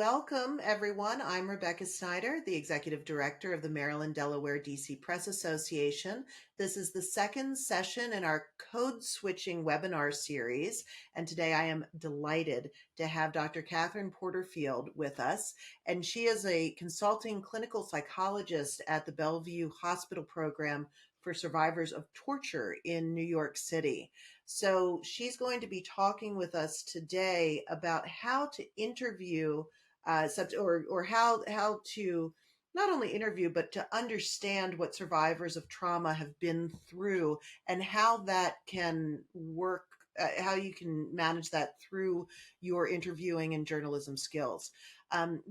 welcome everyone. I'm Rebecca Snyder, the Executive Director of the Maryland Delaware DC Press Association. This is the second session in our code switching webinar series, and today I am delighted to have Dr. Catherine Porterfield with us, and she is a consulting clinical psychologist at the Bellevue Hospital Program for Survivors of Torture in New York City. So she's going to be talking with us today about how to interview or how to not only interview, but to understand what survivors of trauma have been through and how that can work, how you can manage that through your interviewing and journalism skills.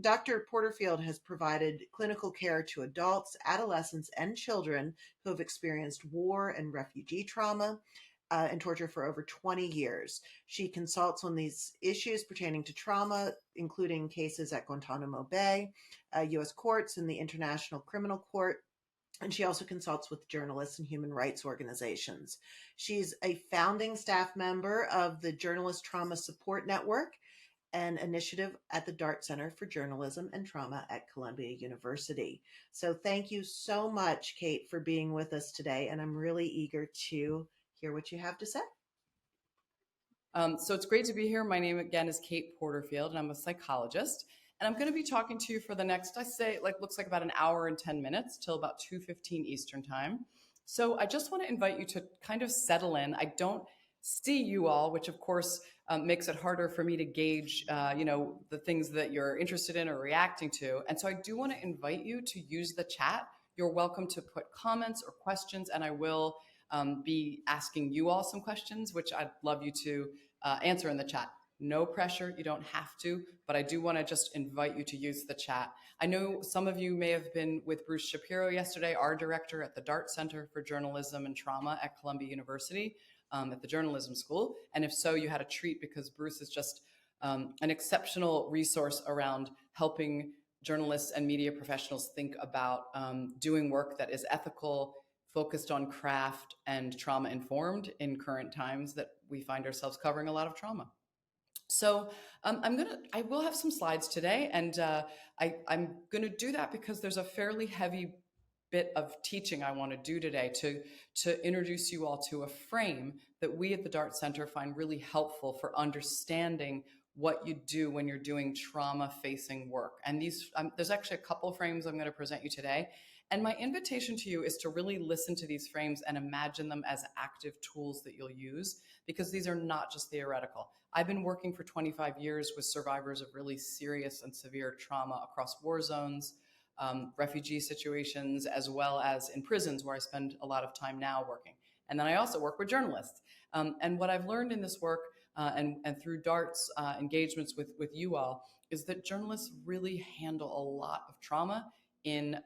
Dr. Porterfield has provided clinical care to adults, adolescents, and children who have experienced war and refugee trauma and torture for over 20 years. She consults on these issues pertaining to trauma, including cases at Guantanamo Bay, U.S. courts, and the International Criminal Court. And she also consults with journalists and human rights organizations. She's a founding staff member of the Journalist Trauma Support Network, an initiative at the Dart Center for Journalism and Trauma at Columbia University. So thank you so much, Kate, for being with us today. And I'm really eager to hear what you have to say. So it's great to be here. My name again is Kate Porterfield, and I'm a psychologist. And I'm going to be talking to you for the next, looks like about an hour and 10 minutes till about 2:15 Eastern time. So I just want to invite you to kind of settle in. I don't see you all, which of course makes it harder for me to gauge, the things that you're interested in or reacting to. And so I do want to invite you to use the chat. You're welcome to put comments or questions, and I will be asking you all some questions, which I'd love you to answer in the chat. No pressure, you don't have to, but I do want to just invite you to use the chat. I know some of you may have been with Bruce Shapiro yesterday, our director at the Dart Center for Journalism and Trauma at Columbia University at the Journalism School. And if so, you had a treat because Bruce is just an exceptional resource around helping journalists and media professionals think about doing work that is ethical, focused on craft, and trauma-informed in current times that we find ourselves covering a lot of trauma. So I will have some slides today, and I'm going to do that because there's a fairly heavy bit of teaching I want to do today to introduce you all to a frame that we at the Dart Center find really helpful for understanding what you do when you're doing trauma-facing work. And there's actually a couple of frames I'm going to present you today. And my invitation to you is to really listen to these frames and imagine them as active tools that you'll use, because these are not just theoretical. I've been working for 25 years with survivors of really serious and severe trauma across war zones, refugee situations, as well as in prisons where I spend a lot of time now working. And then I also work with journalists. And what I've learned in this work and through DART's engagements with you all is that journalists really handle a lot of trauma in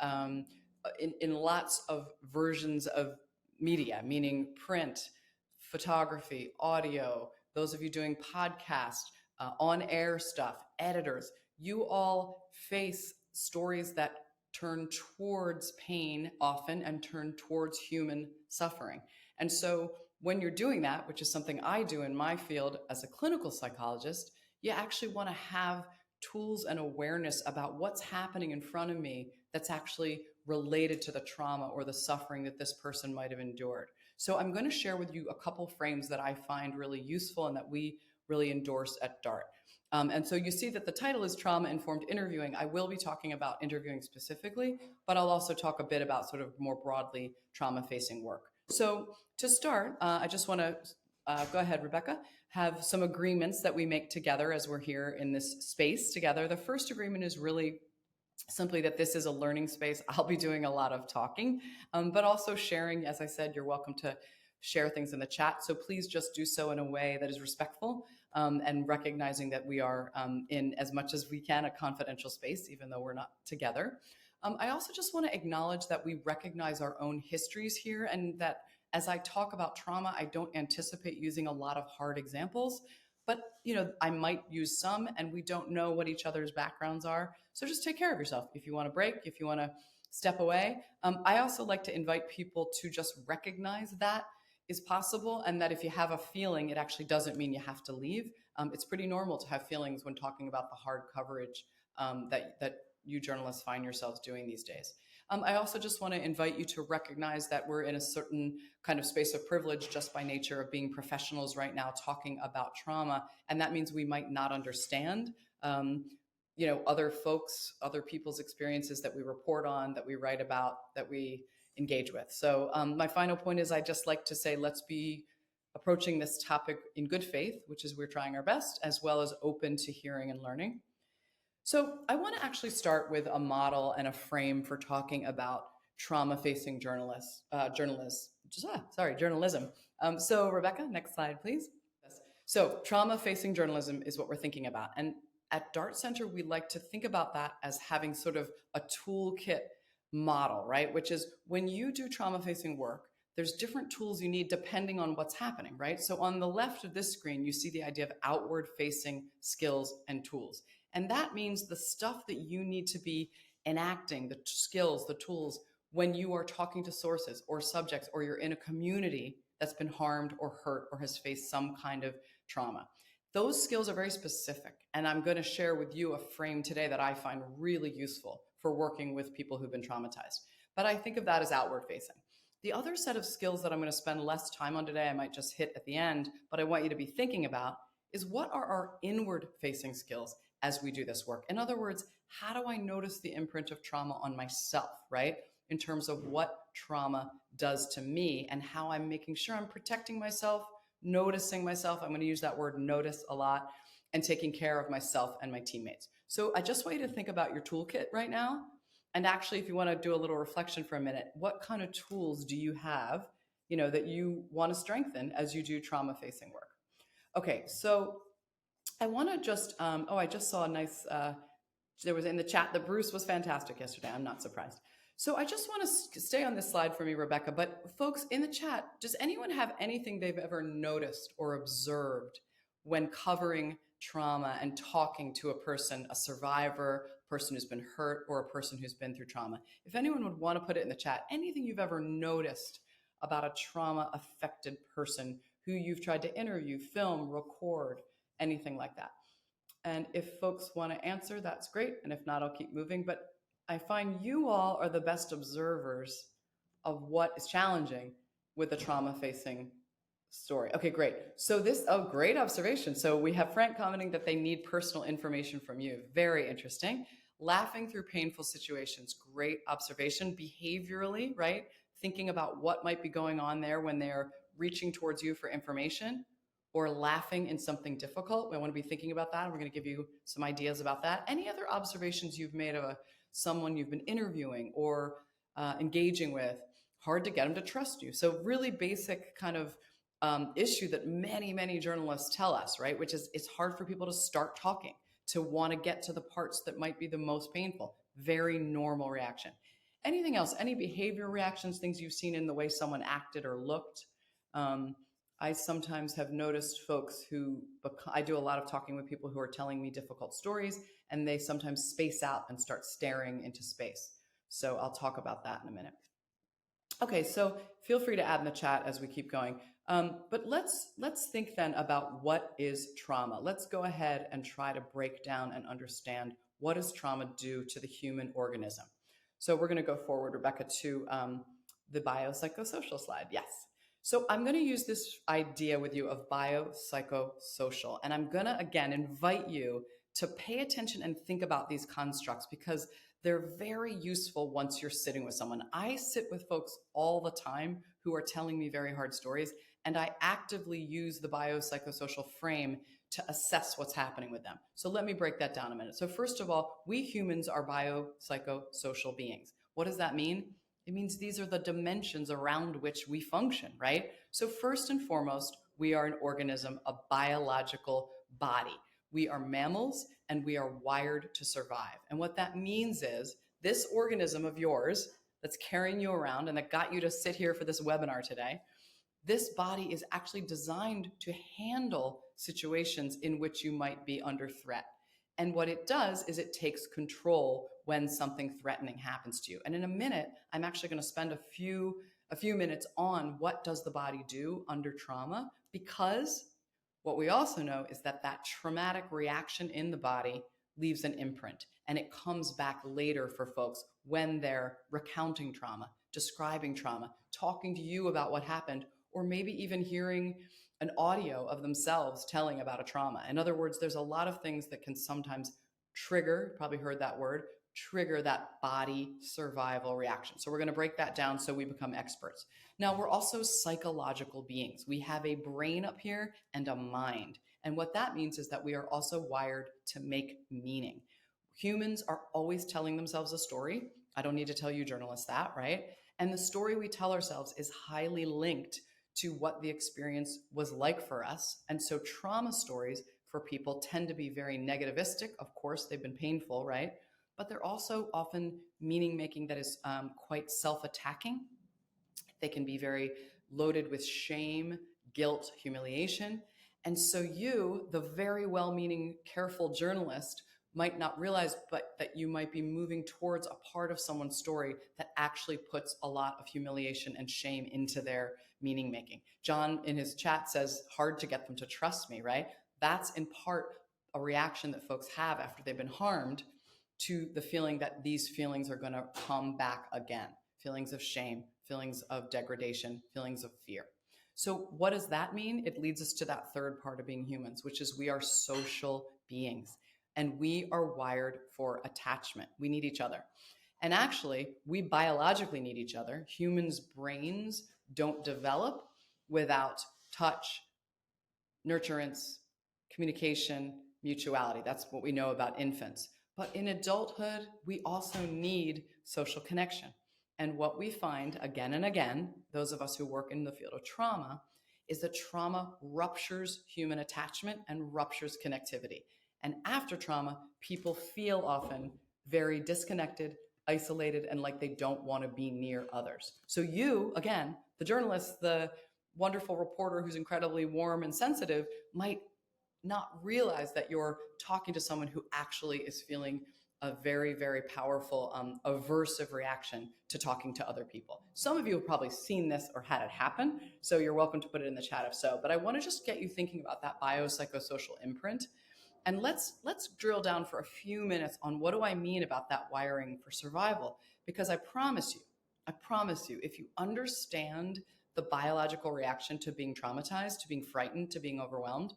lots of versions of media, meaning print, photography, audio, those of you doing podcasts, on-air stuff, editors. You all face stories that turn towards pain often and turn towards human suffering. And so when you're doing that, which is something I do in my field as a clinical psychologist, you actually want to have tools and awareness about what's happening in front of me that's actually related to the trauma or the suffering that this person might have endured. So I'm going to share with you a couple frames that I find really useful and that we really endorse at DART. And so you see that the title is Trauma-Informed Interviewing. I will be talking about interviewing specifically, but I'll also talk a bit about sort of more broadly trauma-facing work. So to start, I just want to, go ahead, Rebecca, have some agreements that we make together as we're here in this space together. The first agreement is really simply that this is a learning space. I'll be doing a lot of talking, but also sharing. As I said, you're welcome to share things in the chat. So please just do so in a way that is respectful and recognizing that we are in, as much as we can, a confidential space, even though we're not together. I also just want to acknowledge that we recognize our own histories here, and that as I talk about trauma, I don't anticipate using a lot of hard examples, but I might use some, and we don't know what each other's backgrounds are. So just take care of yourself. If you want to break, if you want to step away. I also like to invite people to just recognize that is possible, and that if you have a feeling, it actually doesn't mean you have to leave. It's pretty normal to have feelings when talking about the hard coverage that you journalists find yourselves doing these days. I also just want to invite you to recognize that we're in a certain kind of space of privilege just by nature of being professionals right now talking about trauma, and that means we might not understand. Um, other folks, other people's experiences that we report on, that we write about, that we engage with. So my final point is I just like to say, let's be approaching this topic in good faith, which is we're trying our best, as well as open to hearing and learning. So I want to actually start with a model and a frame for talking about trauma-facing journalism. So Rebecca, next slide, please. So trauma-facing journalism is what we're thinking about. And at Dart Center, we like to think about that as having sort of a toolkit model, right? Which is when you do trauma-facing work, there's different tools you need depending on what's happening, right? So on the left of this screen, you see the idea of outward-facing skills and tools. And that means the stuff that you need to be enacting, the skills, the tools, when you are talking to sources or subjects, or you're in a community that's been harmed or hurt or has faced some kind of trauma. Those skills are very specific. And I'm going to share with you a frame today that I find really useful for working with people who've been traumatized. But I think of that as outward facing. The other set of skills that I'm going to spend less time on today, I might just hit at the end, but I want you to be thinking about is what are our inward facing skills as we do this work? In other words, how do I notice the imprint of trauma on myself, right? In terms of what trauma does to me and how I'm making sure I'm protecting myself, noticing myself. I'm going to use that word notice a lot, and taking care of myself and my teammates. So I just want you to think about your toolkit right now. And actually, if you want to do a little reflection for a minute, what kind of tools do you have, that you want to strengthen as you do trauma facing work? Okay, so I want to just, I just saw a nice, there was in the chat that Bruce was fantastic yesterday. I'm not surprised. So I just want to stay on this slide for me, Rebecca. But folks in the chat, does anyone have anything they've ever noticed or observed when covering trauma and talking to a person, a survivor, a person who's been hurt, or a person who's been through trauma? If anyone would want to put it in the chat, anything you've ever noticed about a trauma-affected person who you've tried to interview, film, record, anything like that. And if folks want to answer, that's great. And if not, I'll keep moving. But I find you all are the best observers of what is challenging with a trauma-facing story. Okay, great. So great observation. So we have Frank commenting that they need personal information from you. Very interesting. Laughing through painful situations. Great observation. Behaviorally, right? Thinking about what might be going on there when they're reaching towards you for information or laughing in something difficult. We want to be thinking about that. We're going to give you some ideas about that. Any other observations you've made of someone you've been interviewing or engaging with? Hard to get them to trust you. So really basic kind of issue that many, many journalists tell us, right? Which is it's hard for people to start talking, to want to get to the parts that might be the most painful. Very normal reaction. Anything else? Any behavior reactions, things you've seen in the way someone acted or looked? I sometimes have noticed folks I do a lot of talking with people who are telling me difficult stories, and they sometimes space out and start staring into space. So I'll talk about that in a minute. Okay, so feel free to add in the chat as we keep going. But let's think then about what is trauma. Let's go ahead and try to break down and understand what does trauma do to the human organism. So we're going to go forward, Rebecca, to the biopsychosocial slide. Yes. So I'm going to use this idea with you of biopsychosocial, and I'm going to, again, invite you to pay attention and think about these constructs because they're very useful once you're sitting with someone. I sit with folks all the time who are telling me very hard stories, and I actively use the biopsychosocial frame to assess what's happening with them. So let me break that down a minute. So first of all, we humans are biopsychosocial beings. What does that mean? It means these are the dimensions around which we function, right? So first and foremost, we are an organism, a biological body. We are mammals and we are wired to survive. And what that means is this organism of yours that's carrying you around and that got you to sit here for this webinar today, this body is actually designed to handle situations in which you might be under threat. And what it does is it takes control when something threatening happens to you. And in a minute, I'm actually going to spend a few minutes on what does the body do under trauma, because what we also know is that traumatic reaction in the body leaves an imprint, and it comes back later for folks when they're recounting trauma, describing trauma, talking to you about what happened, or maybe even hearing an audio of themselves telling about a trauma. In other words, there's a lot of things that can sometimes trigger, probably heard that word, trigger that body survival reaction. So we're going to break that down so we become experts. Now, we're also psychological beings. We have a brain up here and a mind. And what that means is that we are also wired to make meaning. Humans are always telling themselves a story. I don't need to tell you journalists that, right? And the story we tell ourselves is highly linked to what the experience was like for us. And so trauma stories for people tend to be very negativistic. Of course, they've been painful, right? But they're also often meaning making that is quite self attacking. They can be very loaded with shame, guilt, humiliation. And so you, the very well meaning, careful journalist, might not realize, but that you might be moving towards a part of someone's story that actually puts a lot of humiliation and shame into their meaning making. John in his chat says, hard to get them to trust me, right? That's in part a reaction that folks have after they've been harmed to the feeling that these feelings are going to come back again. Feelings of shame, feelings of degradation, feelings of fear. So what does that mean? It leads us to that third part of being humans, which is we are social beings and we are wired for attachment. We need each other. And actually, we biologically need each other. Humans' brains don't develop without touch, nurturance, communication, mutuality. That's what we know about infants. But in adulthood, we also need social connection. And what we find again and again, those of us who work in the field of trauma, is that trauma ruptures human attachment and ruptures connectivity. And after trauma, people feel often very disconnected, isolated, and like they don't want to be near others. So you, again, the journalist, the wonderful reporter who's incredibly warm and sensitive, might not realize that you're talking to someone who actually is feeling a very, very powerful aversive reaction to talking to other people. Some of you have probably seen this or had it happen, so you're welcome to put it in the chat if so. But I want to just get you thinking about that biopsychosocial imprint. And let's drill down for a few minutes on what do I mean about that wiring for survival? Because I promise you, if you understand the biological reaction to being traumatized, to being frightened, to being overwhelmed,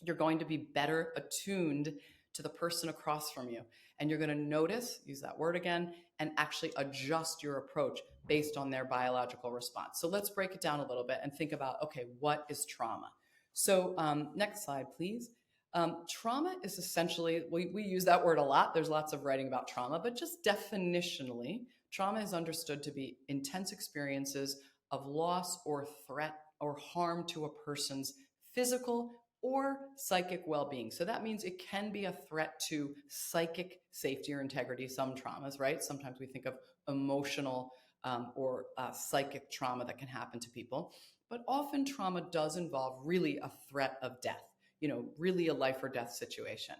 you're going to be better attuned to the person across from you. And you're going to notice, use that word again, and actually adjust your approach based on their biological response. So let's break it down a little bit and think about, okay, what is trauma? So next slide, please. Trauma is essentially, we use that word a lot. There's lots of writing about trauma, but just definitionally, trauma is understood to be intense experiences of loss or threat or harm to a person's physical or psychic well-being. So that means it can be a threat to psychic safety or integrity, some traumas, right? Sometimes we think of emotional or psychic trauma that can happen to people. But often trauma does involve really a threat of death, really a life or death situation.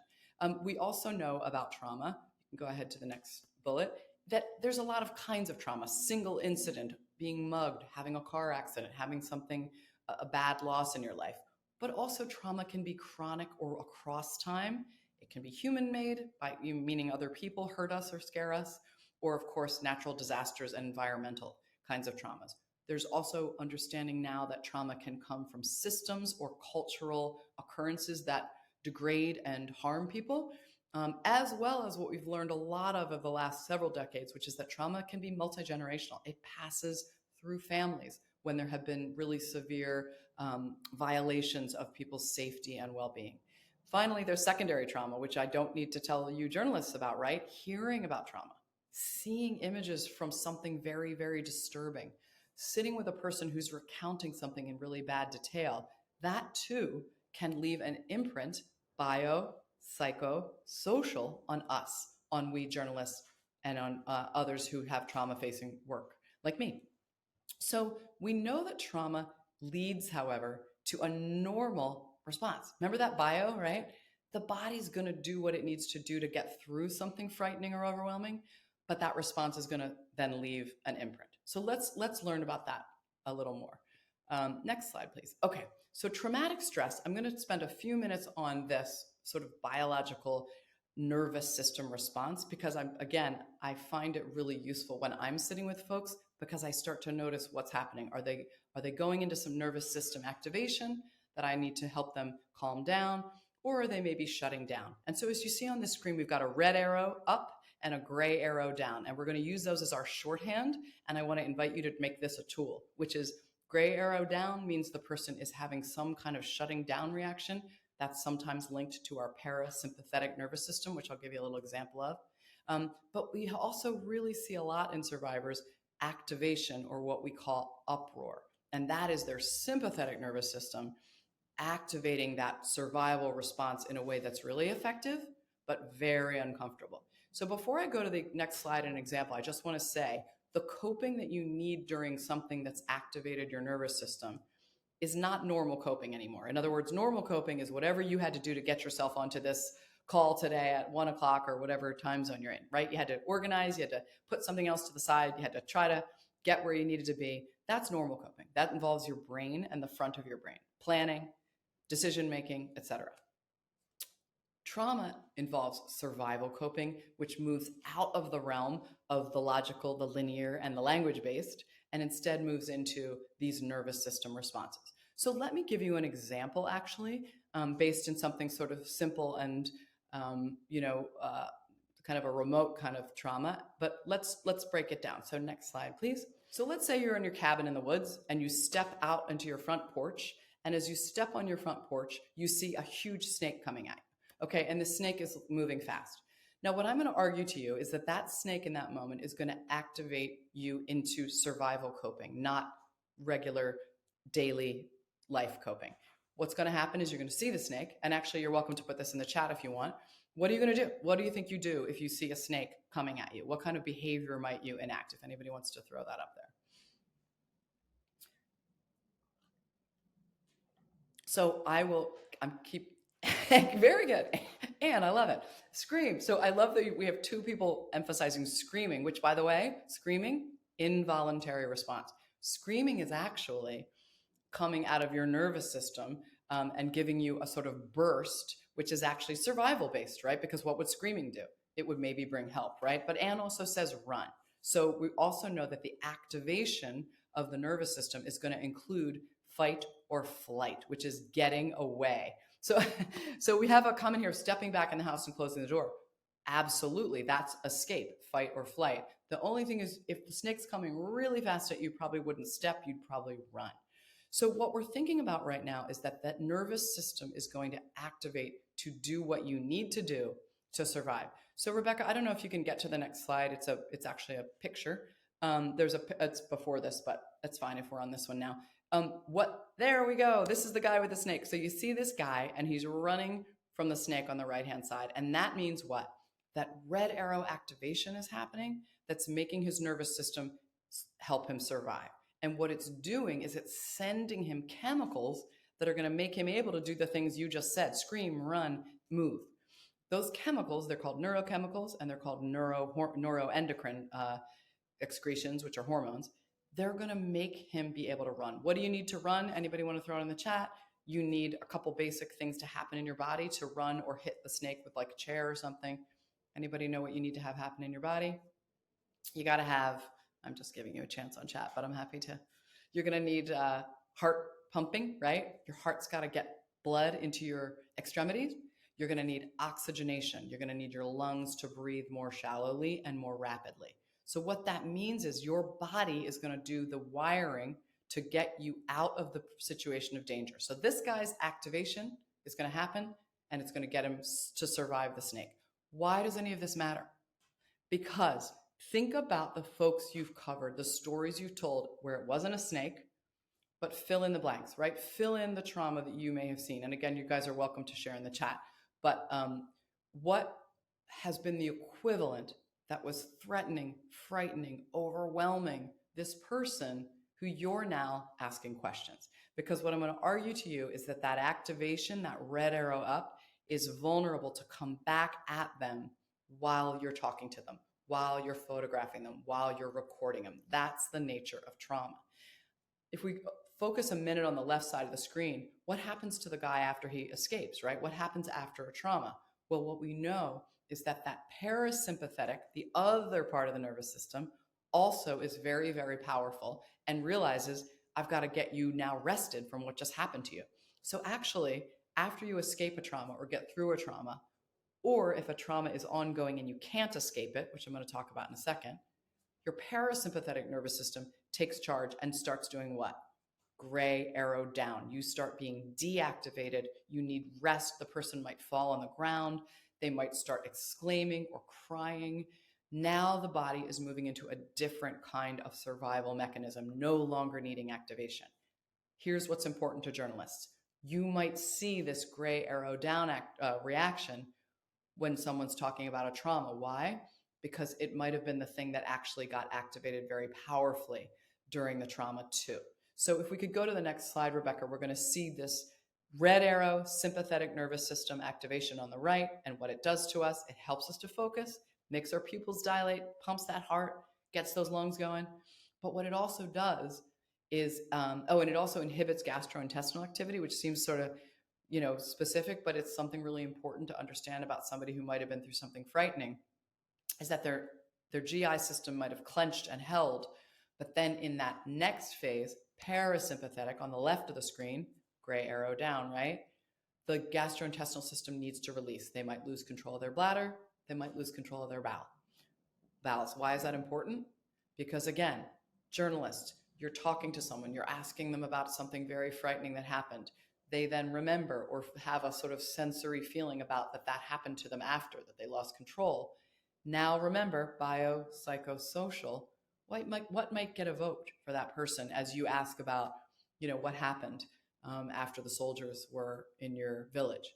We also know about trauma, you can go ahead to the next bullet, that there's a lot of kinds of trauma. Single incident, being mugged, having a car accident, having something, a bad loss in your life. But also trauma can be chronic or across time. It can be human-made, meaning other people hurt us or scare us, or of course, natural disasters and environmental kinds of traumas. There's also understanding now that trauma can come from systems or cultural occurrences that degrade and harm people, as well as what we've learned a lot of the last several decades, which is that trauma can be multi-generational. It passes through families when there have been really severe violations of people's safety and well-being. Finally, there's secondary trauma, which I don't need to tell you journalists about, right? Hearing about trauma, seeing images from something very, very disturbing, sitting with a person who's recounting something in really bad detail, that too can leave an imprint, bio, psycho, social, on us, on we journalists, and on others who have trauma-facing work, like me. So we know that trauma leads, however, to a normal response. Remember that bio, right? The body's going to do what it needs to do to get through something frightening or overwhelming, but that response is going to then leave an imprint. So let's learn about that a little more. Next slide, please. Okay, so traumatic stress. I'm going to spend a few minutes on this sort of biological nervous system response, because I find it really useful when I'm sitting with folks, because I start to notice what's happening. Are they going into some nervous system activation that I need to help them calm down, or are they maybe shutting down? And so as you see on the screen, we've got a red arrow up and a gray arrow down, and we're going to use those as our shorthand. And I want to invite you to make this a tool, which is gray arrow down means the person is having some kind of shutting down reaction. That's sometimes linked to our parasympathetic nervous system, which I'll give you a little example of. But we also really see a lot in survivors activation, or what we call uproar. And that is their sympathetic nervous system activating that survival response in a way that's really effective, but very uncomfortable. So before I go to the next slide and example, I just want to say the coping that you need during something that's activated your nervous system is not normal coping anymore. In other words, normal coping is whatever you had to do to get yourself onto this call today at 1 o'clock or whatever time zone you're in, right? You had to organize, you had to put something else to the side, you had to try to get where you needed to be. That's normal coping. That involves your brain and the front of your brain, planning, decision making, etc. Trauma involves survival coping, which moves out of the realm of the logical, the linear, and the language based, and instead moves into these nervous system responses. So let me give you an example, actually, based in something sort of simple and kind of a remote kind of trauma. But let's break it down. So next slide, please. So let's say you're in your cabin in the woods and you step out into your front porch. And as you step on your front porch, you see a huge snake coming at you. Okay, and the snake is moving fast. Now, what I'm going to argue to you is that that snake in that moment is going to activate you into survival coping, not regular daily life coping. What's going to happen is you're going to see the snake, and actually you're welcome to put this in the chat if you want. What are you going to do? What do you think you do if you see a snake coming at you? What kind of behavior might you enact? If anybody wants to throw that up there. So I'm keep very good. And I love it. Scream. So I love that we have two people emphasizing screaming, which, by the way, screaming, involuntary response. Screaming is actually coming out of your nervous system and giving you a sort of burst, which is actually survival based, right? Because what would screaming do? It would maybe bring help, right? But Anne also says run. So we also know that the activation of the nervous system is going to include fight or flight, which is getting away. So we have a comment here, stepping back in the house and closing the door. Absolutely, that's escape, fight or flight. The only thing is, if the snake's coming really fast at you, probably wouldn't step, you'd probably run. So what we're thinking about right now is that that nervous system is going to activate to do what you need to do to survive. So Rebecca, I don't know if you can get to the next slide. It's actually a picture. It's before this, but it's fine if we're on this one now. There we go. This is the guy with the snake. So you see this guy and he's running from the snake on the right-hand side. And that means what? That red arrow activation is happening that's making his nervous system help him survive. And what it's doing is it's sending him chemicals that are going to make him able to do the things you just said: scream, run, move. Those chemicals, they're called neurochemicals, and they're called neuroendocrine excretions, which are hormones. They're going to make him be able to run. What do you need to run? Anybody want to throw it in the chat? You need a couple basic things to happen in your body to run or hit the snake with like a chair or something. Anybody know what you need to have happen in your body? You got to have, I'm just giving you a chance on chat, but I'm happy to. You're going to need heart pumping, right? Your heart's got to get blood into your extremities. You're going to need oxygenation. You're going to need your lungs to breathe more shallowly and more rapidly. So what that means is your body is going to do the wiring to get you out of the situation of danger. So this guy's activation is going to happen, and it's going to get him to survive the snake. Why does any of this matter? Because think about the folks you've covered, the stories you've told where it wasn't a snake, but fill in the blanks, right? Fill in the trauma that you may have seen. And again, you guys are welcome to share in the chat. But what has been the equivalent that was threatening, frightening, overwhelming this person who you're now asking questions? Because what I'm going to argue to you is that that activation, that red arrow up, is vulnerable to come back at them while you're talking to them, while you're photographing them, while you're recording them. That's the nature of trauma. If we focus a minute on the left side of the screen, what happens to the guy after he escapes, right? What happens after a trauma? Well, what we know is that that parasympathetic, the other part of the nervous system, also is very, very powerful and realizes, I've got to get you now rested from what just happened to you. So actually, after you escape a trauma or get through a trauma, or if a trauma is ongoing and you can't escape it, which I'm going to talk about in a second, your parasympathetic nervous system takes charge and starts doing what? Gray arrow down. You start being deactivated. You need rest. The person might fall on the ground. They might start exclaiming or crying. Now the body is moving into a different kind of survival mechanism, no longer needing activation. Here's what's important to journalists. You might see this gray arrow down reaction when someone's talking about a trauma. Why? Because it might have been the thing that actually got activated very powerfully during the trauma too. So if we could go to the next slide, Rebecca, we're going to see this red arrow sympathetic nervous system activation on the right and what it does to us. It helps us to focus, makes our pupils dilate, pumps that heart, gets those lungs going. But what it also does is, and it also inhibits gastrointestinal activity, which seems sort of specific, but it's something really important to understand about somebody who might have been through something frightening, is that their GI system might have clenched and held, but then in that next phase, parasympathetic on the left of the screen, gray arrow down, right? The gastrointestinal system needs to release. They might lose control of their bladder. They might lose control of their bowels. Why is that important? Because again, journalists, you're talking to someone, you're asking them about something very frightening that happened. They then remember or have a sort of sensory feeling about that happened to them after, that they lost control. Now remember, biopsychosocial, what might get evoked for that person as you ask about, what happened after the soldiers were in your village,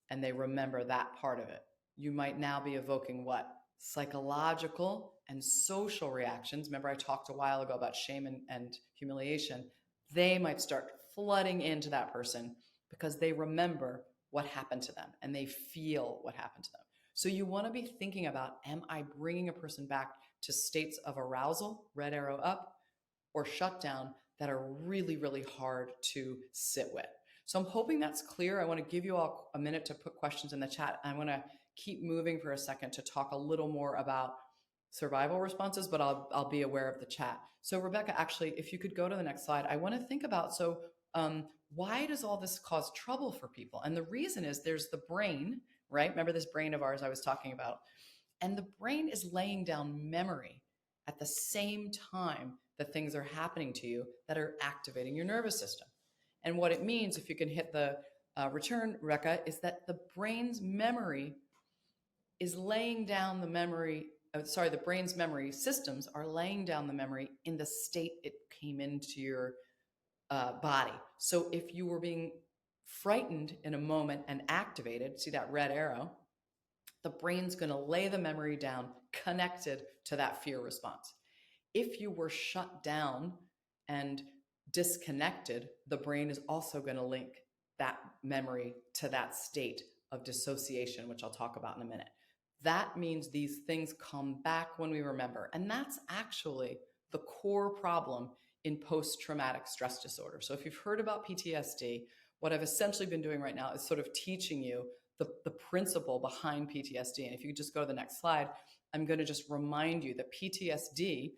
and they remember that part of it. You might now be evoking what? Psychological and social reactions. Remember, I talked a while ago about shame and humiliation. They might start flooding into that person because they remember what happened to them and they feel what happened to them. So you want to be thinking about, am I bringing a person back to states of arousal, red arrow up, or shutdown that are really, really hard to sit with? So I'm hoping that's clear. I want to give you all a minute to put questions in the chat. I want to keep moving for a second to talk a little more about survival responses, but I'll be aware of the chat. So Rebecca, actually, if you could go to the next slide, I want to think about, why does all this cause trouble for people? And the reason is there's the brain, right? Remember this brain of ours I was talking about? And the brain is laying down memory at the same time that things are happening to you that are activating your nervous system. And what it means, if you can hit the return, Rebecca, is that the brain's memory is laying down the memory, the brain's memory systems are laying down the memory in the state it came into your body. So if you were being frightened in a moment and activated, see that red arrow, the brain's going to lay the memory down connected to that fear response. If you were shut down and disconnected, the brain is also going to link that memory to that state of dissociation, which I'll talk about in a minute. That means these things come back when we remember. And that's actually the core problem in post-traumatic stress disorder. So if you've heard about PTSD, what I've essentially been doing right now is sort of teaching you the principle behind PTSD. And if you could just go to the next slide, I'm going to just remind you that PTSD,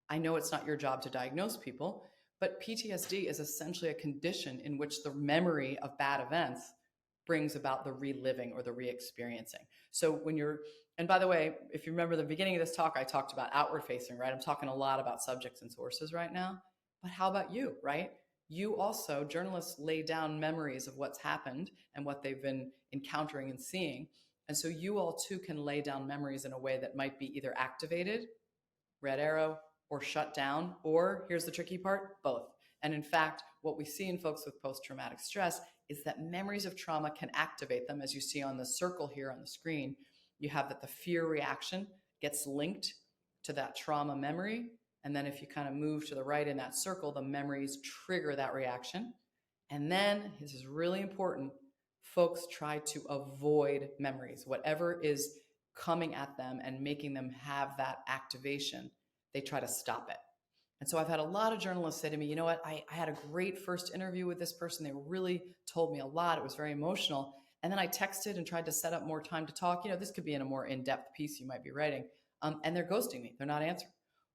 I know it's not your job to diagnose people, but PTSD is essentially a condition in which the memory of bad events brings about the reliving or the re-experiencing. So when you're, and by the way, if you remember the beginning of this talk, I talked about outward facing, right? I'm talking a lot about subjects and sources right now, but how about you, right? You also, journalists lay down memories of what's happened and what they've been encountering and seeing. And so you all too can lay down memories in a way that might be either activated, red arrow, or shut down, or here's the tricky part, both. And in fact, what we see in folks with post-traumatic stress is that memories of trauma can activate them. As you see on the circle here on the screen, you have that the fear reaction gets linked to that trauma memory. And then if you kind of move to the right in that circle, the memories trigger that reaction. And then, this is really important, folks try to avoid memories. Whatever is coming at them and making them have that activation, they try to stop it. And so I've had a lot of journalists say to me, you know what, I had a great first interview with this person. They really told me a lot. It was very emotional. And then I texted and tried to set up more time to talk. This could be in a more in-depth piece you might be writing. And they're ghosting me. They're not answering.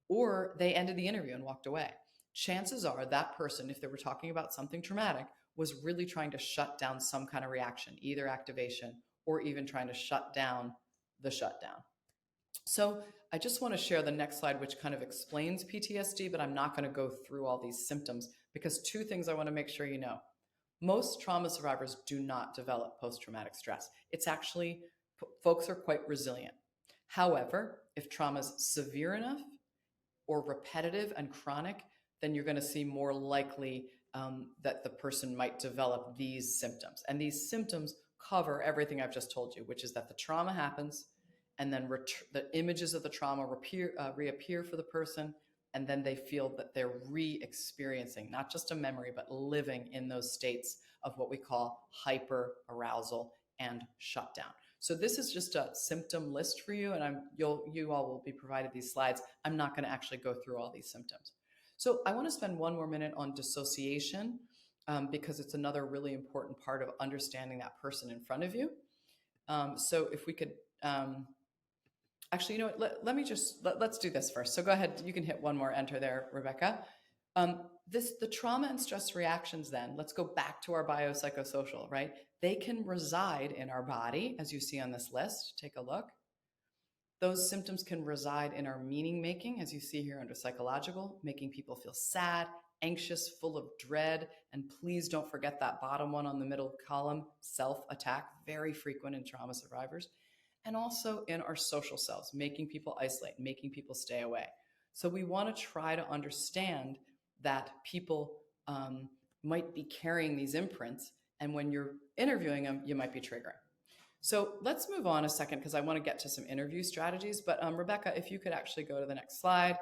Or they ended the interview and walked away. Chances are that person, if they were talking about something traumatic, was really trying to shut down some kind of reaction, either activation or even trying to shut down the shutdown. So I just want to share the next slide, which kind of explains PTSD, but I'm not going to go through all these symptoms because two things I want to make sure you know. Most trauma survivors do not develop post-traumatic stress. It's actually, folks are quite resilient. However, if trauma is severe enough or repetitive and chronic, then you're going to see more likely that the person might develop these symptoms. And these symptoms cover everything I've just told you, which is that the trauma happens, and then the images of the trauma reappear for the person, and then they feel that they're re-experiencing not just a memory, but living in those states of what we call hyper arousal and shutdown. So this is just a symptom list for you, and you all will be provided these slides. I'm not going to actually go through all these symptoms. So I want to spend one more minute on dissociation because it's another really important part of understanding that person in front of you. So if we could, actually, you know what? Let's do this first. So go ahead. You can hit one more enter there, Rebecca. The trauma and stress reactions, then let's go back to our biopsychosocial, right? They can reside in our body, as you see on this list. Take a look. Those symptoms can reside in our meaning making, as you see here under psychological, making people feel sad, anxious, full of dread. And please don't forget that bottom one on the middle column, self-attack, very frequent in trauma survivors. And also in our social selves, making people isolate, making people stay away. So we want to try to understand that people might be carrying these imprints, and when you're interviewing them, you might be triggering. So let's move on a second because I want to get to some interview strategies. But Rebecca, if you could actually go to the next slide.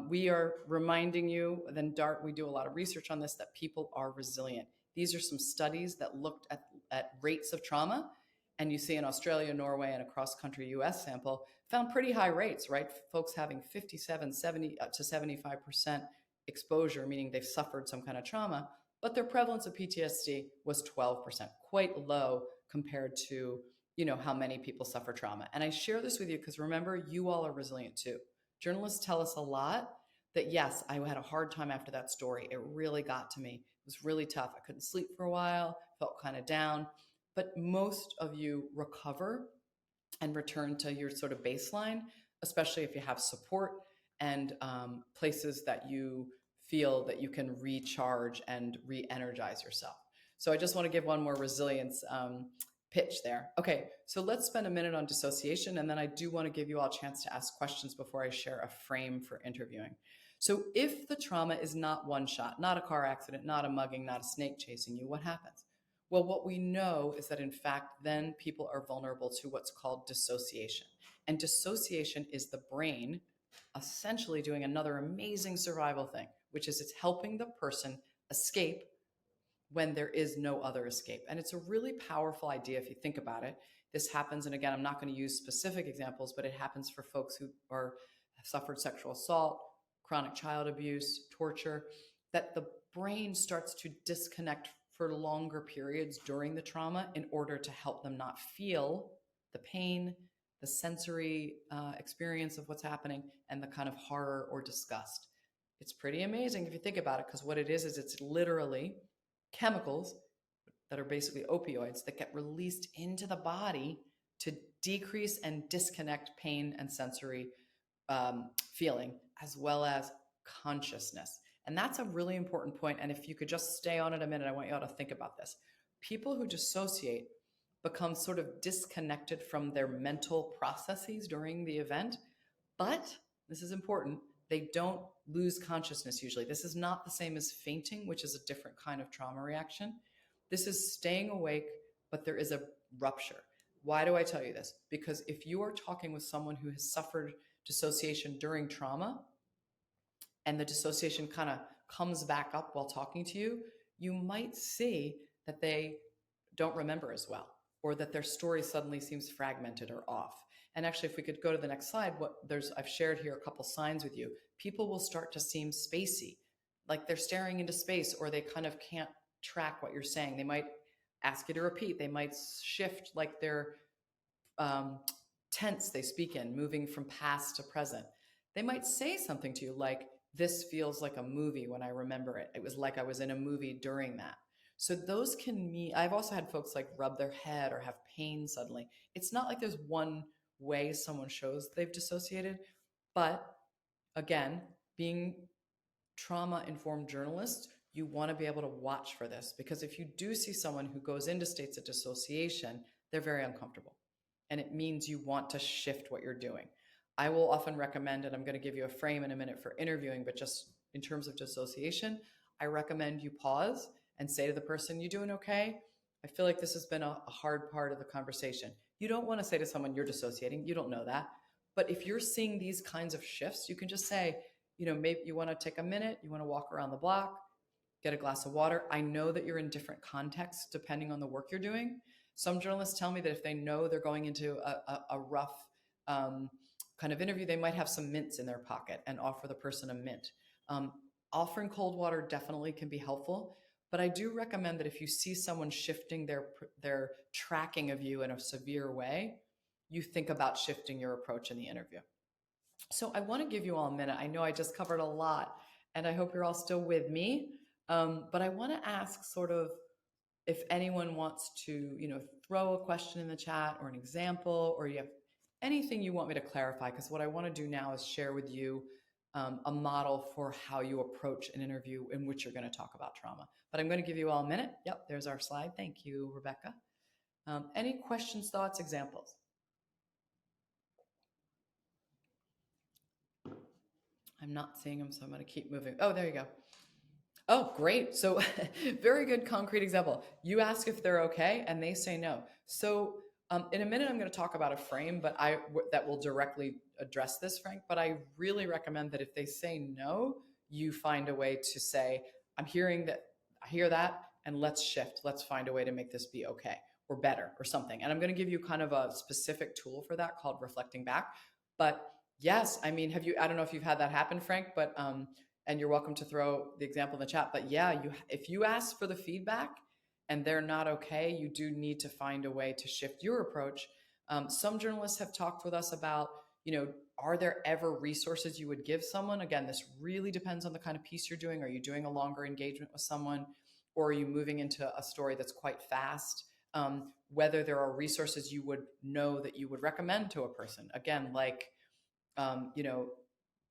We are reminding you, then DART, we do a lot of research on this, that people are resilient. These are some studies that looked at rates of trauma. And you see in Australia, Norway, and a cross-country US sample, found pretty high rates, right? Folks having 57, 70 to 75% exposure, meaning they've suffered some kind of trauma, but their prevalence of PTSD was 12%, quite low compared to, how many people suffer trauma. And I share this with you because remember, you all are resilient too. Journalists tell us a lot that yes, I had a hard time after that story. It really got to me. It was really tough. I couldn't sleep for a while, felt kind of down. But most of you recover and return to your sort of baseline, especially if you have support and places that you feel that you can recharge and re-energize yourself. So I just want to give one more resilience pitch there. Okay, so let's spend a minute on dissociation, and then I do want to give you all a chance to ask questions before I share a frame for interviewing. So if the trauma is not one shot, not a car accident, not a mugging, not a snake chasing you, what happens? Well, what we know is that in fact, then people are vulnerable to what's called dissociation. And dissociation is the brain essentially doing another amazing survival thing, which is it's helping the person escape when there is no other escape. And it's a really powerful idea if you think about it. This happens, and again, I'm not going to use specific examples, but it happens for folks who have suffered sexual assault, chronic child abuse, torture, that the brain starts to disconnect for longer periods during the trauma in order to help them not feel the pain, the sensory experience of what's happening, and the kind of horror or disgust. It's pretty amazing if you think about it, because what it is it's literally chemicals that are basically opioids that get released into the body to decrease and disconnect pain and sensory feeling, as well as consciousness. And that's a really important point. And if you could just stay on it a minute, I want you all to think about this. People who dissociate become sort of disconnected from their mental processes during the event, but this is important, they don't lose consciousness usually. This is not the same as fainting, which is a different kind of trauma reaction. This is staying awake, but there is a rupture. Why do I tell you this? Because if you are talking with someone who has suffered dissociation during trauma, and the dissociation kind of comes back up while talking to you, you might see that they don't remember as well, or that their story suddenly seems fragmented or off. And actually, if we could go to the next slide, I've shared here a couple signs with you. People will start to seem spacey, like they're staring into space, or they kind of can't track what you're saying. They might ask you to repeat. They might shift like their um, tense they speak in, moving from past to present. They might say something to you like, "This feels like a movie when I remember it. It was like I was in a movie during that." So those can mean, I've also had folks like rub their head or have pain suddenly. It's not like there's one way someone shows they've dissociated, but again, being trauma informed journalists, you want to be able to watch for this, because if you do see someone who goes into states of dissociation, they're very uncomfortable. And it means you want to shift what you're doing. I will often recommend, and I'm going to give you a frame in a minute for interviewing, but just in terms of dissociation, I recommend you pause and say to the person, "You doing okay? I feel like this has been a hard part of the conversation." You don't want to say to someone, "You're dissociating." You don't know that. But if you're seeing these kinds of shifts, you can just say, maybe you want to take a minute, you want to walk around the block, get a glass of water. I know that you're in different contexts depending on the work you're doing. Some journalists tell me that if they know they're going into a rough um, kind of interview, they might have some mints in their pocket and offer the person a mint. Um, Offering cold water definitely can be helpful, but I do recommend that if you see someone shifting their tracking of you in a severe way, you think about shifting your approach in the interview. So I want to give you all a minute. I know I just covered a lot, and I hope you're all still with me. But I want to ask sort of if anyone wants to, throw a question in the chat or an example, or you have anything you want me to clarify, because what I want to do now is share with you a model for how you approach an interview in which you're going to talk about trauma. But I'm going to give you all a minute. Yep, there's our slide. Thank you, Rebecca. Any questions, thoughts, examples? I'm not seeing them, so I'm going to keep moving. Oh, there you go. Oh, great. So, very good concrete example. You ask if they're okay, and they say no. So, in a minute, I'm going to talk about a frame, that will directly address this, Frank. But I really recommend that if they say no, you find a way to say, "I'm hearing that. I hear that, and let's shift. Let's find a way to make this be okay or better or something." And I'm going to give you kind of a specific tool for that called reflecting back. But yes, I mean, I don't know if you've had that happen, Frank, but and you're welcome to throw the example in the chat. But yeah, if you ask for the feedback and they're not okay, you do need to find a way to shift your approach. Some journalists have talked with us about, are there ever resources you would give someone? Again, this really depends on the kind of piece you're doing. Are you doing a longer engagement with someone, or are you moving into a story that's quite fast? Whether there are resources you would know that you would recommend to a person. Again, like, you know,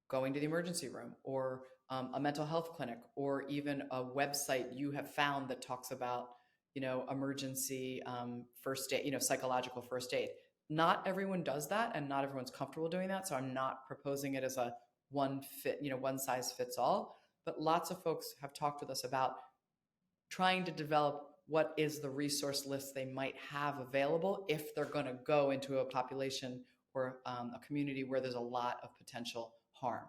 going to the emergency room, or a mental health clinic, or even a website you have found that talks about, emergency first aid, psychological first aid. Not everyone does that, and not everyone's comfortable doing that. So I'm not proposing it as a one size fits all. But lots of folks have talked with us about trying to develop what is the resource list they might have available if they're going to go into a population or a community where there's a lot of potential harm.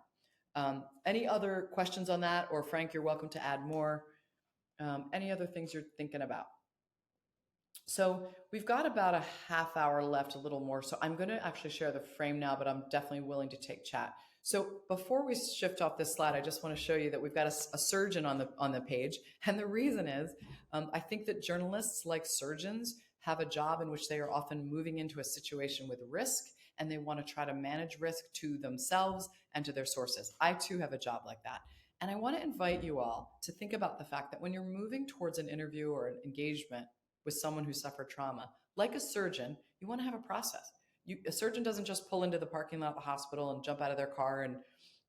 Any other questions on that? Or Frank, you're welcome to add more. Any other things you're thinking about? So we've got about a half hour left, a little more. So I'm going to actually share the frame now, but I'm definitely willing to take chat. So before we shift off this slide, I just want to show you that we've got a surgeon on the page. And the reason is, I think that journalists, like surgeons, have a job in which they are often moving into a situation with risk, and they want to try to manage risk to themselves and to their sources. I too have a job like that. And I want to invite you all to think about the fact that when you're moving towards an interview or an engagement with someone who suffered trauma, like a surgeon, you want to have a process. A surgeon doesn't just pull into the parking lot of the hospital and jump out of their car and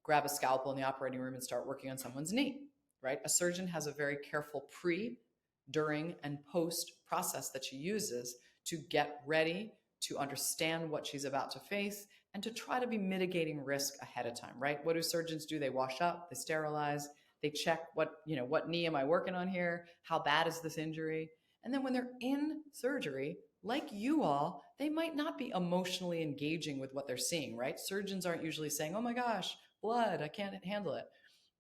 grab a scalpel in the operating room and start working on someone's knee, right? A surgeon has a very careful pre, during, and post process that she uses to get ready, to understand what she's about to face, and to try to be mitigating risk ahead of time, right? What do surgeons do? They wash up, they sterilize, they check what knee am I working on here? How bad is this injury? And then when they're in surgery, like you all, they might not be emotionally engaging with what they're seeing, right? Surgeons aren't usually saying, "Oh my gosh, blood, I can't handle it."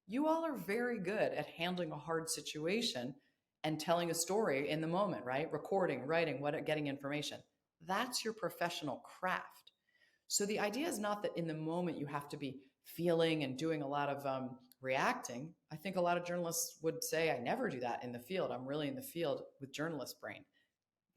You all are very good at handling a hard situation and telling a story in the moment, right? Recording, writing, getting information. That's your professional craft. So the idea is not that in the moment you have to be feeling and doing a lot of reacting. I think a lot of journalists would say, "I never do that in the field. I'm really in the field with journalist brain."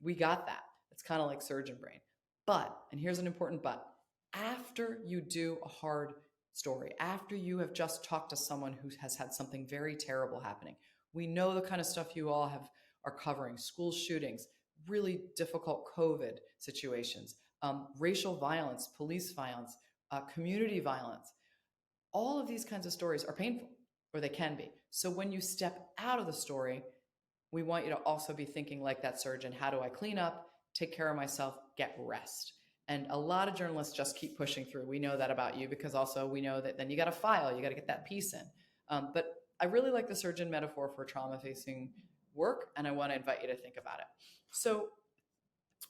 We got that. It's kind of like surgeon brain. But, and here's an important but, after you do a hard story, after you have just talked to someone who has had something very terrible happening, we know the kind of stuff you all have are covering: school shootings, really difficult COVID situations, racial violence, police violence, community violence. All of these kinds of stories are painful, or they can be. So when you step out of the story, we want you to also be thinking like that surgeon: how do I clean up, take care of myself, get rest? And a lot of journalists just keep pushing through. We know that about you, because also we know that then you got to file, you got to get that piece in. But I really like the surgeon metaphor for trauma facing work, and I want to invite you to think about it. So,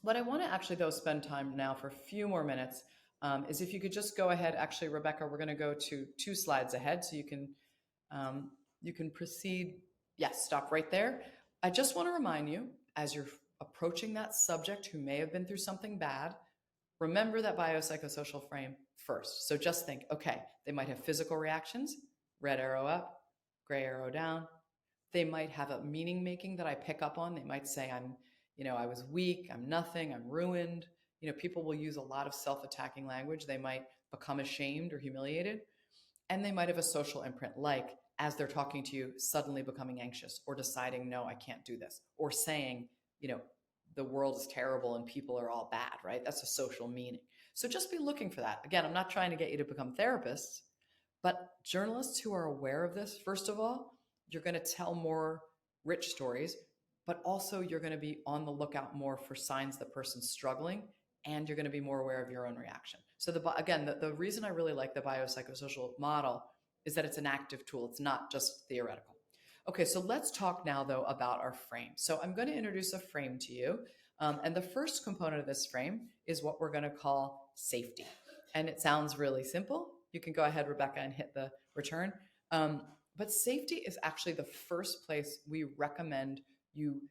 what I want to actually, though, spend time now for a few more minutes is if you could just go ahead. Actually, Rebecca, we're going to go to 2 slides ahead, so you can proceed. Yes, stop right there. I just want to remind you, as you're approaching that subject who may have been through something bad, remember that biopsychosocial frame first. So just think, okay, they might have physical reactions: red arrow up, gray arrow down. They might have a meaning making that I pick up on. They might say, I was weak, I'm nothing, I'm ruined. People will use a lot of self-attacking language. They might become ashamed or humiliated. And they might have a social imprint, like as they're talking to you, suddenly becoming anxious or deciding, no, I can't do this, or saying, you know, the world is terrible and people are all bad, right? That's a social meaning. So just be looking for that. Again, I'm not trying to get you to become therapists, but journalists who are aware of this, first of all, you're going to tell more rich stories, but also you're going to be on the lookout more for signs the person's struggling, and you're going to be more aware of your own reaction. So the reason I really like the biopsychosocial model is that it's an active tool. It's not just theoretical. Okay, so let's talk now, though, about our frame. So I'm going to introduce a frame to you. And the first component of this frame is what we're going to call safety. And it sounds really simple. You can go ahead, Rebecca, and hit the return. But safety is actually the first place we recommend you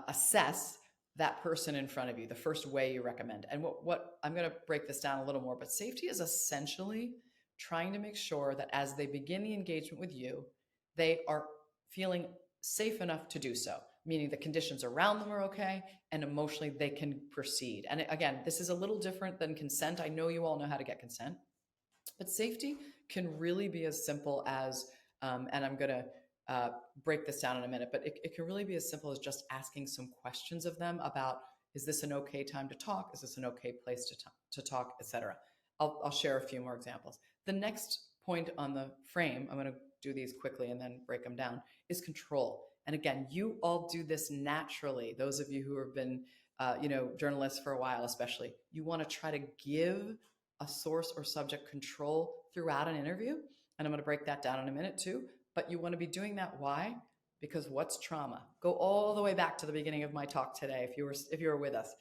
assess that person in front of you, the first way you recommend. And what I'm going to break this down a little more, but safety is essentially trying to make sure that as they begin the engagement with you, they are feeling safe enough to do so, meaning the conditions around them are okay and emotionally they can proceed. And again, this is a little different than consent. I know you all know how to get consent, but safety can really be as simple as, and I'm going to break this down in a minute, but it can really be as simple as just asking some questions of them about, is this an okay time to talk? Is this an okay place to talk, etc. I'll share a few more examples. The next point on the frame, I'm going to do these quickly and then break them down, is control. And again, you all do this naturally. Those of you who have been, journalists for a while, especially, you want to try to give a source or subject control throughout an interview. And I'm going to break that down in a minute too. But you want to be doing that. Why? Because what's trauma? Go all the way back to the beginning of my talk today, if you were with us.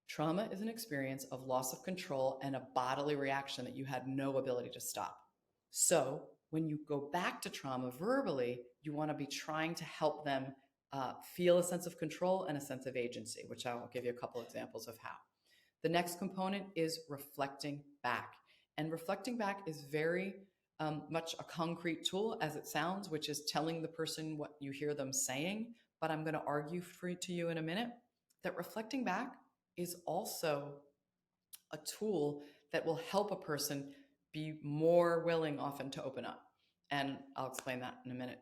Trauma is an experience of loss of control and a bodily reaction that you had no ability to stop. So when you go back to trauma verbally, you want to be trying to help them feel a sense of control and a sense of agency, which I'll give you a couple examples of how. The next component is reflecting back. And reflecting back is very much a concrete tool, as it sounds, which is telling the person what you hear them saying. But I'm going to argue to you in a minute that reflecting back is also a tool that will help a person be more willing often to open up. And I'll explain that in a minute.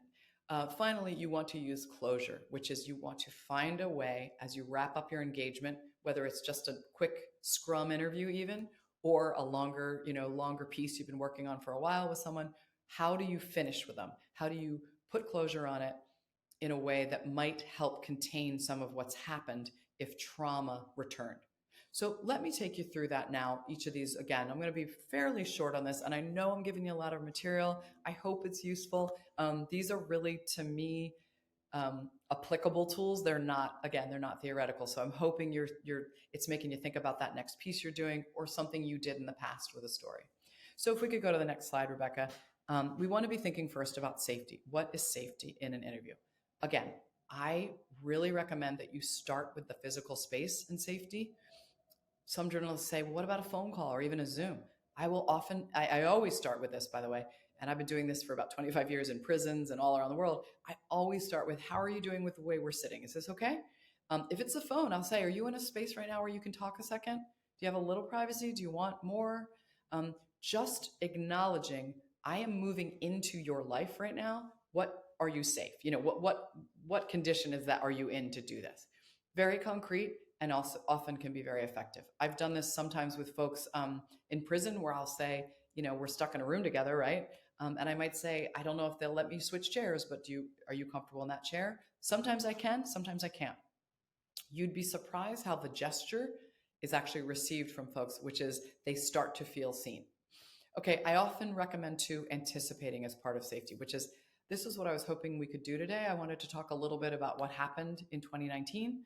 Finally, you want to use closure, which is you want to find a way as you wrap up your engagement, whether it's just a quick scrum interview even, or a longer piece you've been working on for a while with someone. How do you finish with them? How do you put closure on it in a way that might help contain some of what's happened if trauma returned? So let me take you through that now. Each of these, again, I'm going to be fairly short on this, and I know I'm giving you a lot of material. I hope it's useful. These are really, to me, applicable tools. They're not theoretical. So I'm hoping it's making you think about that next piece you're doing or something you did in the past with a story. So if we could go to the next slide, Rebecca, we want to be thinking first about safety. What is safety in an interview? Again, I really recommend that you start with the physical space and safety. Some journalists say, well, what about a phone call or even a Zoom? I always start with this, by the way, and I've been doing this for about 25 years in prisons and all around the world. I always start with, how are you doing with the way we're sitting? Is this okay? If it's the phone, I'll say, are you in a space right now where you can talk a second? Do you have a little privacy? Do you want more? Just acknowledging I am moving into your life right now. What are you safe? What condition is that are you in to do this? Very concrete and also often can be very effective. I've done this sometimes with folks in prison where I'll say, we're stuck in a room together, right? And I might say, I don't know if they'll let me switch chairs, but are you comfortable in that chair? Sometimes I can, sometimes I can't. You'd be surprised how the gesture is actually received from folks, which is they start to feel seen. Okay, I often recommend too anticipating as part of safety, which is this is what I was hoping we could do today. I wanted to talk a little bit about what happened in 2019.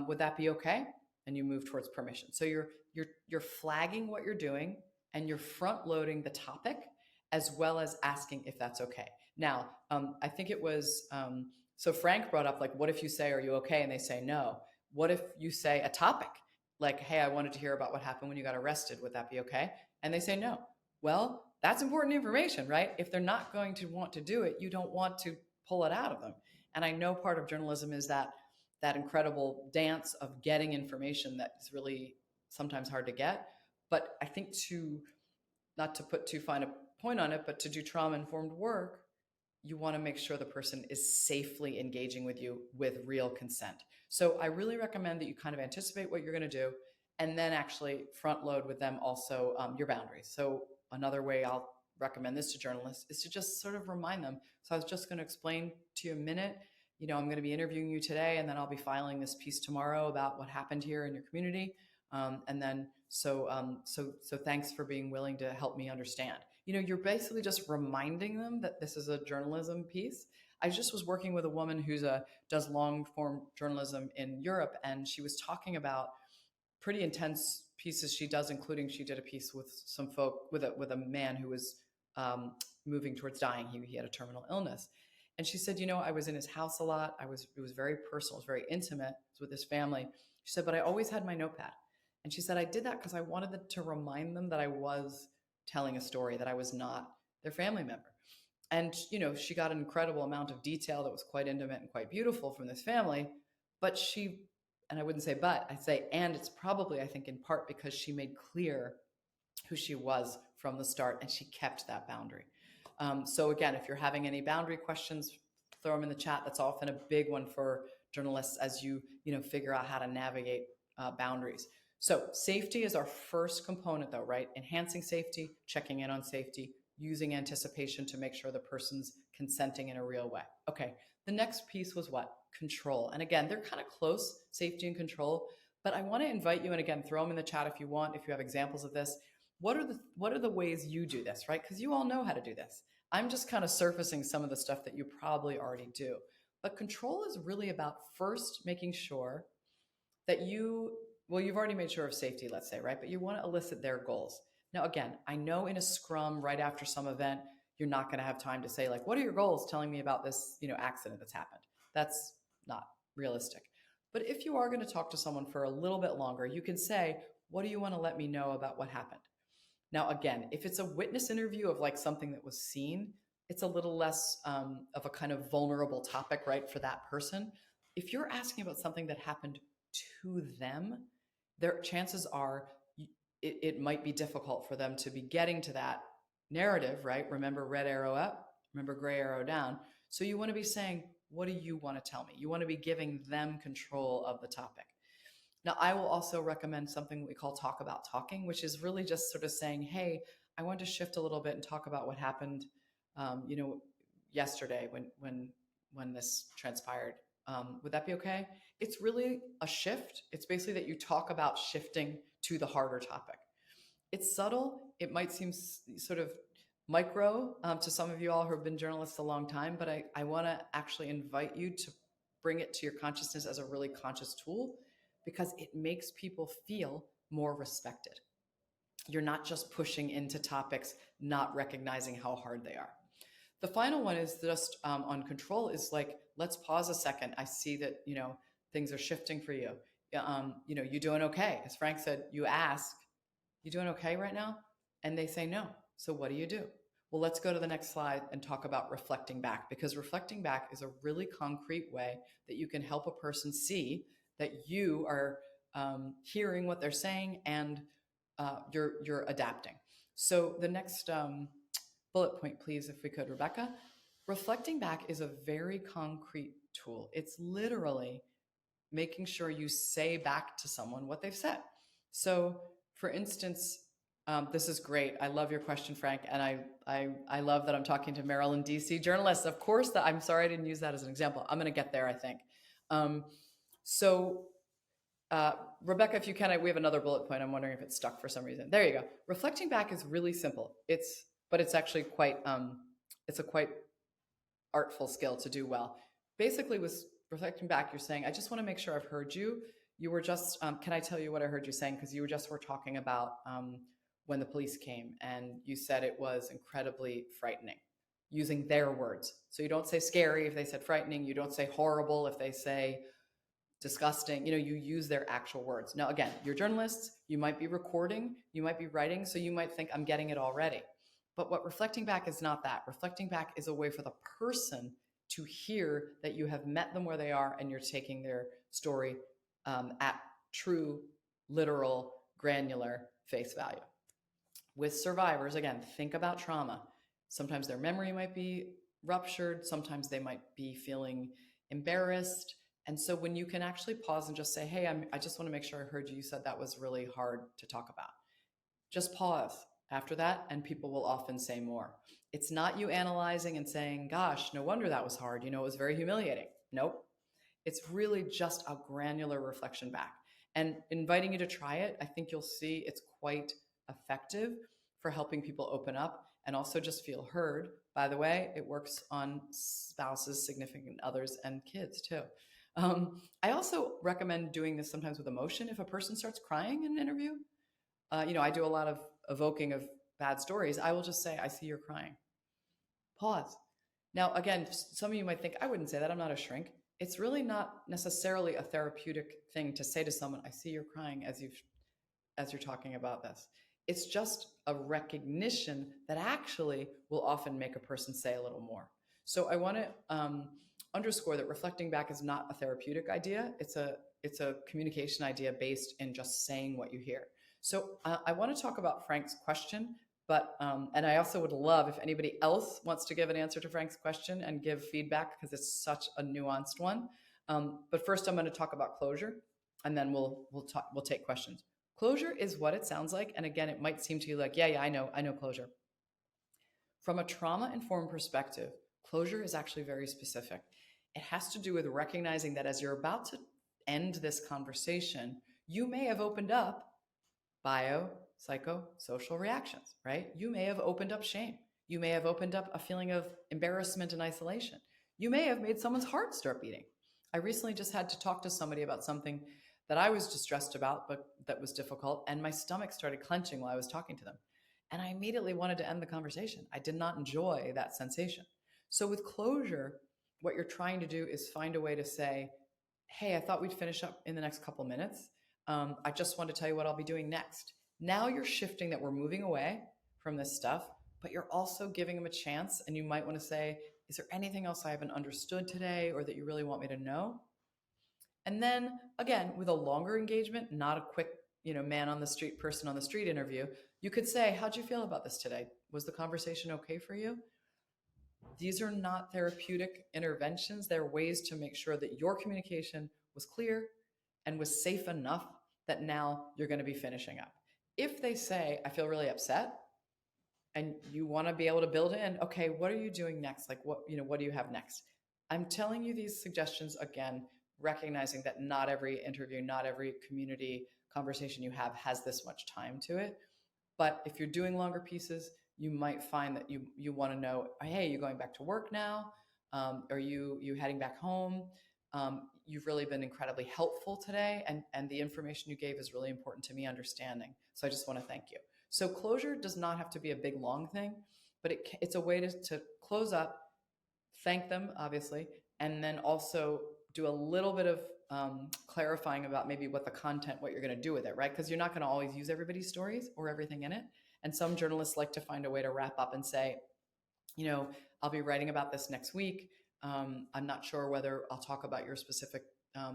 Would that be okay? And you move towards permission. So you're flagging what you're doing and you're front loading the topic as well as asking if that's okay. Now, I think it was so Frank brought up like, what if you say, "Are you okay?" and they say no. What if you say a topic like, "Hey, I wanted to hear about what happened when you got arrested. Would that be okay?" And they say no. Well, that's important information, right? If they're not going to want to do it, you don't want to pull it out of them. And I know part of journalism is that incredible dance of getting information that is really sometimes hard to get. But I think to not to put too fine a point on it, but to do trauma informed work, you want to make sure the person is safely engaging with you with real consent. So I really recommend that you kind of anticipate what you're going to do and then actually front load with them also your boundaries. So another way I'll recommend this to journalists is to just sort of remind them. So I was just going to explain to you a minute, I'm going to be interviewing you today and then I'll be filing this piece tomorrow about what happened here in your community. And then so thanks for being willing to help me understand. You're basically just reminding them that this is a journalism piece. I just was working with a woman does long form journalism in Europe, and she was talking about pretty intense pieces she does, including she did a piece with some folk with a man who was moving towards dying. He had a terminal illness, and she said, I was in his house a lot. It was very personal, it was very intimate. It was with his family. She said, but I always had my notepad, and she said I did that because I wanted to remind them that I was telling a story, that I was not their family member. And, she got an incredible amount of detail that was quite intimate and quite beautiful from this family. But and I wouldn't say, but I'd say, and it's probably, I think, in part because she made clear who she was from the start and she kept that boundary. So again, if you're having any boundary questions, throw them in the chat. That's often a big one for journalists as you figure out how to navigate boundaries. So safety is our first component though, right? Enhancing safety, checking in on safety, using anticipation to make sure the person's consenting in a real way. Okay, the next piece was what? Control. And again, they're kind of close, safety and control, but I want to invite you, and again, throw them in the chat if you want, if you have examples of this. What are the ways you do this, right? Because you all know how to do this. I'm just kind of surfacing some of the stuff that you probably already do. But control is really about first making sure that you've already made sure of safety, let's say, right? But you want to elicit their goals. Now, again, I know in a scrum right after some event, you're not going to have time to say, like, what are your goals telling me about this, accident that's happened? That's not realistic. But if you are going to talk to someone for a little bit longer, you can say, what do you want to let me know about what happened? Now, again, if it's a witness interview of like something that was seen, it's a little less of a kind of vulnerable topic, right, for that person. If you're asking about something that happened to them, their chances are it might be difficult for them to be getting to that narrative, right? Remember red arrow up, remember gray arrow down. So you want to be saying, what do you want to tell me? You want to be giving them control of the topic. Now, I will also recommend something we call talk about talking, which is really just sort of saying, hey, I want to shift a little bit and talk about what happened, yesterday when this transpired. Would that be okay? It's really a shift. It's basically that you talk about shifting to the harder topic. It's subtle. It might seem sort of micro to some of you all who have been journalists a long time, but I want to actually invite you to bring it to your consciousness as a really conscious tool because it makes people feel more respected. You're not just pushing into topics, not recognizing how hard they are. The final one is just on control is like, let's pause a second. I see that, things are shifting for you. You doing okay? As Frank said, you ask, you doing okay right now? And they say no. So what do you do? Well, let's go to the next slide and talk about reflecting back, because reflecting back is a really concrete way that you can help a person see that you are hearing what they're saying and you're adapting. So the next bullet point, please, if we could, Rebecca. Reflecting back is a very concrete tool. It's literally making sure you say back to someone what they've said. So, for instance, this is great. I love your question, Frank, and I love that I'm talking to Maryland, D.C. journalists. Of course, that I'm sorry I didn't use that as an example. I'm going to get there, I think. Um, so, Rebecca, if you can, we have another bullet point. I'm wondering if it's stuck for some reason. There you go. Reflecting back is really simple. But it's actually quite it's a quite artful skill to do well. Basically, with reflecting back, you're saying, I just want to make sure I've heard you. You were just, can I tell you what I heard you saying? Because you were talking about when the police came and you said it was incredibly frightening, using their words. So you don't say scary if they said frightening. You don't say horrible if they say disgusting. You use their actual words. Now, again, you're journalists, you might be recording, you might be writing, so you might think I'm getting it already. But what reflecting back is not that. Reflecting back is a way for the person to hear that you have met them where they are and you're taking their story at true, literal, granular face value. With survivors, again, think about trauma. Sometimes their memory might be ruptured, sometimes they might be feeling embarrassed. And so when you can actually pause and just say, hey, I just want to make sure I heard you. You said that was really hard to talk about. Just pause after that, and people will often say more. It's not you analyzing and saying, gosh, no wonder that was hard. It was very humiliating. Nope. It's really just a granular reflection back. And inviting you to try it, I think you'll see it's quite effective for helping people open up and also just feel heard. By the way, it works on spouses, significant others, and kids too. I also recommend doing this sometimes with emotion. If a person starts crying in an interview, I do a lot of evoking of bad stories. I will just say, I see you're crying. Pause. Now, again, some of you might think, I wouldn't say that. I'm not a shrink. It's really not necessarily a therapeutic thing to say to someone, I see you're crying as you're talking about this. It's just a recognition that actually will often make a person say a little more. So I want to underscore that reflecting back is not a therapeutic idea. It's a communication idea based in just saying what you hear. So I want to talk about Frank's question, but and I also would love if anybody else wants to give an answer to Frank's question and give feedback because it's such a nuanced one. But first, I'm going to talk about closure, and then we'll take questions. Closure is what it sounds like, and again, it might seem to you like, yeah, I know closure. From a trauma-informed perspective, closure is actually very specific. It has to do with recognizing that as you're about to end this conversation, you may have opened up psychosocial reactions, right? You may have opened up shame. You may have opened up a feeling of embarrassment and isolation. You may have made someone's heart start beating. I recently just had to talk to somebody about something that I was distressed about, but that was difficult, and my stomach started clenching while I was talking to them. And I immediately wanted to end the conversation. I did not enjoy that sensation. So with closure, what you're trying to do is find a way to say, hey, I thought we'd finish up in the next couple minutes. I just want to tell you what I'll be doing next. Now you're shifting that we're moving away from this stuff, but you're also giving them a chance. And you might want to say, is there anything else I haven't understood today or that you really want me to know? And then again, with a longer engagement, not a quick, man on the street, person on the street interview, you could say, how'd you feel about this today? Was the conversation okay for you? These are not therapeutic interventions. They're ways to make sure that your communication was clear and was safe enough that now you're going to be finishing up. If they say, I feel really upset, and you want to be able to build in, okay, what are you doing next? Like what do you have next? I'm telling you these suggestions again, recognizing that not every interview, not every community conversation you have has this much time to it. But if you're doing longer pieces, you might find that you want to know, hey, you going back to work now? Are you heading back home? You've really been incredibly helpful today, and the information you gave is really important to me understanding. So I just want to thank you. So closure does not have to be a big, long thing, but it's a way to close up, thank them, obviously, and then also do a little bit of clarifying about maybe what the content, what you're going to do with it, right? Because you're not going to always use everybody's stories or everything in it. And some journalists like to find a way to wrap up and say, I'll be writing about this next week. I'm not sure whether I'll talk about your specific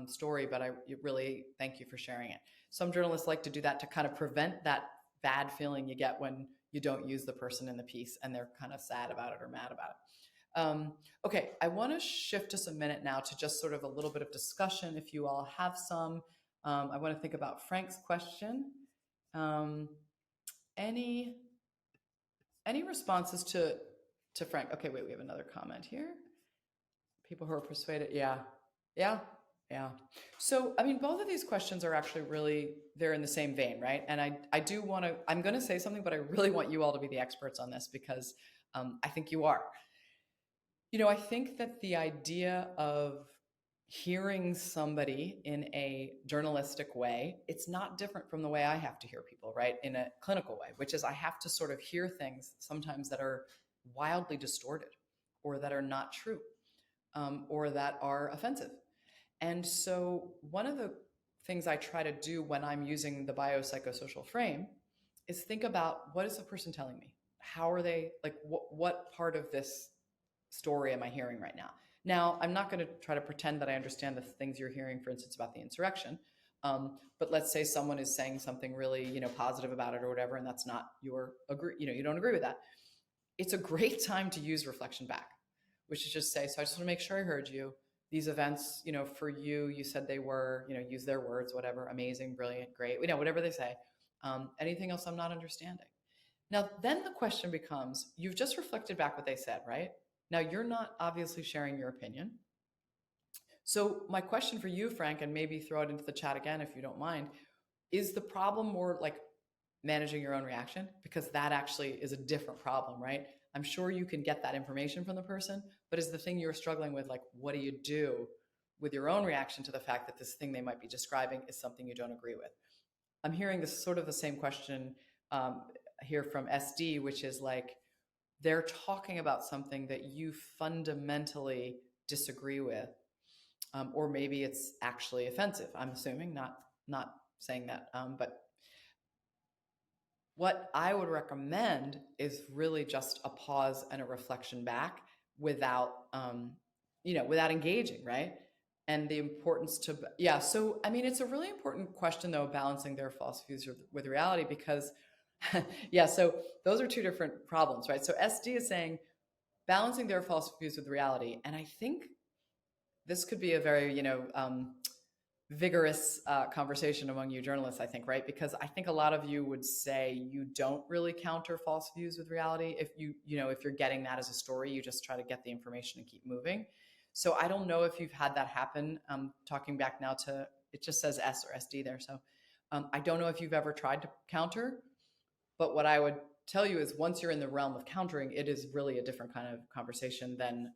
story, but I really thank you for sharing it. Some journalists like to do that to kind of prevent that bad feeling you get when you don't use the person in the piece and they're kind of sad about it or mad about it. Okay, I want to shift just a minute now to just sort of a little bit of discussion if you all have some. I want to think about Frank's question. Um, any any responses to Frank? Okay, wait, we have another comment here. People who are persuaded, yeah, yeah, yeah. So, I mean, both of these questions are actually really, they're in the same vein, right? And I do want to, I'm going to say something, but I really want you all to be the experts on this because I think you are. I think that the idea of hearing somebody in a journalistic way, it's not different from the way I have to hear people, right? In a clinical way, which is I have to sort of hear things sometimes that are wildly distorted or that are not true or that are offensive. And so, one of the things I try to do when I'm using the biopsychosocial frame is think about what is the person telling me? How are they, like, what part of this story am I hearing right now? Now, I'm not going to try to pretend that I understand the things you're hearing, for instance, about the insurrection. But let's say someone is saying something really, positive about it or whatever, and that's not your agree, you don't agree with that. It's a great time to use reflection back, which is just say, so I just want to make sure I heard you. These events, for you, you said they were, use their words, whatever, amazing, brilliant, great, whatever they say. Anything else I'm not understanding? Now, then the question becomes, you've just reflected back what they said, right? Now, you're not obviously sharing your opinion. So, my question for you, Frank, and maybe throw it into the chat again if you don't mind, is the problem more like managing your own reaction? Because that actually is a different problem, right? I'm sure you can get that information from the person, but is the thing you're struggling with, like, what do you do with your own reaction to the fact that this thing they might be describing is something you don't agree with? I'm hearing this sort of the same question here from SD, which is like, they're talking about something that you fundamentally disagree with, or maybe it's actually offensive. I'm assuming, not saying that, but what I would recommend is really just a pause and a reflection back without, without engaging, right? And the importance to, yeah. So, I mean, it's a really important question though, balancing their false views with reality, because, yeah. So those are two different problems, right? So SD is saying balancing their false views with reality, and I think this could be a very, vigorous conversation among you journalists, I think, right? Because I think a lot of you would say you don't really counter false views with reality. If if you're getting that as a story, you just try to get the information and keep moving. So I don't know if you've had that happen. Talking back now to, it just says S or SD there. So I don't know if you've ever tried to counter, but what I would tell you is once you're in the realm of countering, it is really a different kind of conversation than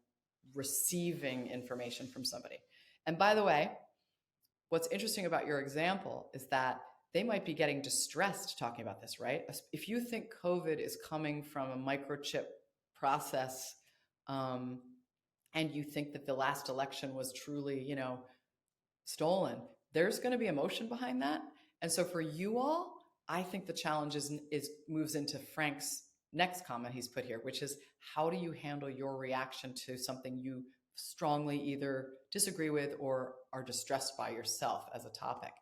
receiving information from somebody. And by the way, what's interesting about your example is that they might be getting distressed talking about this, right? If you think COVID is coming from a microchip process, and you think that the last election was truly, stolen, there's going to be emotion behind that. And so for you all, I think the challenge is moves into Frank's next comment he's put here, which is how do you handle your reaction to something you strongly either disagree with or are distressed by yourself as a topic?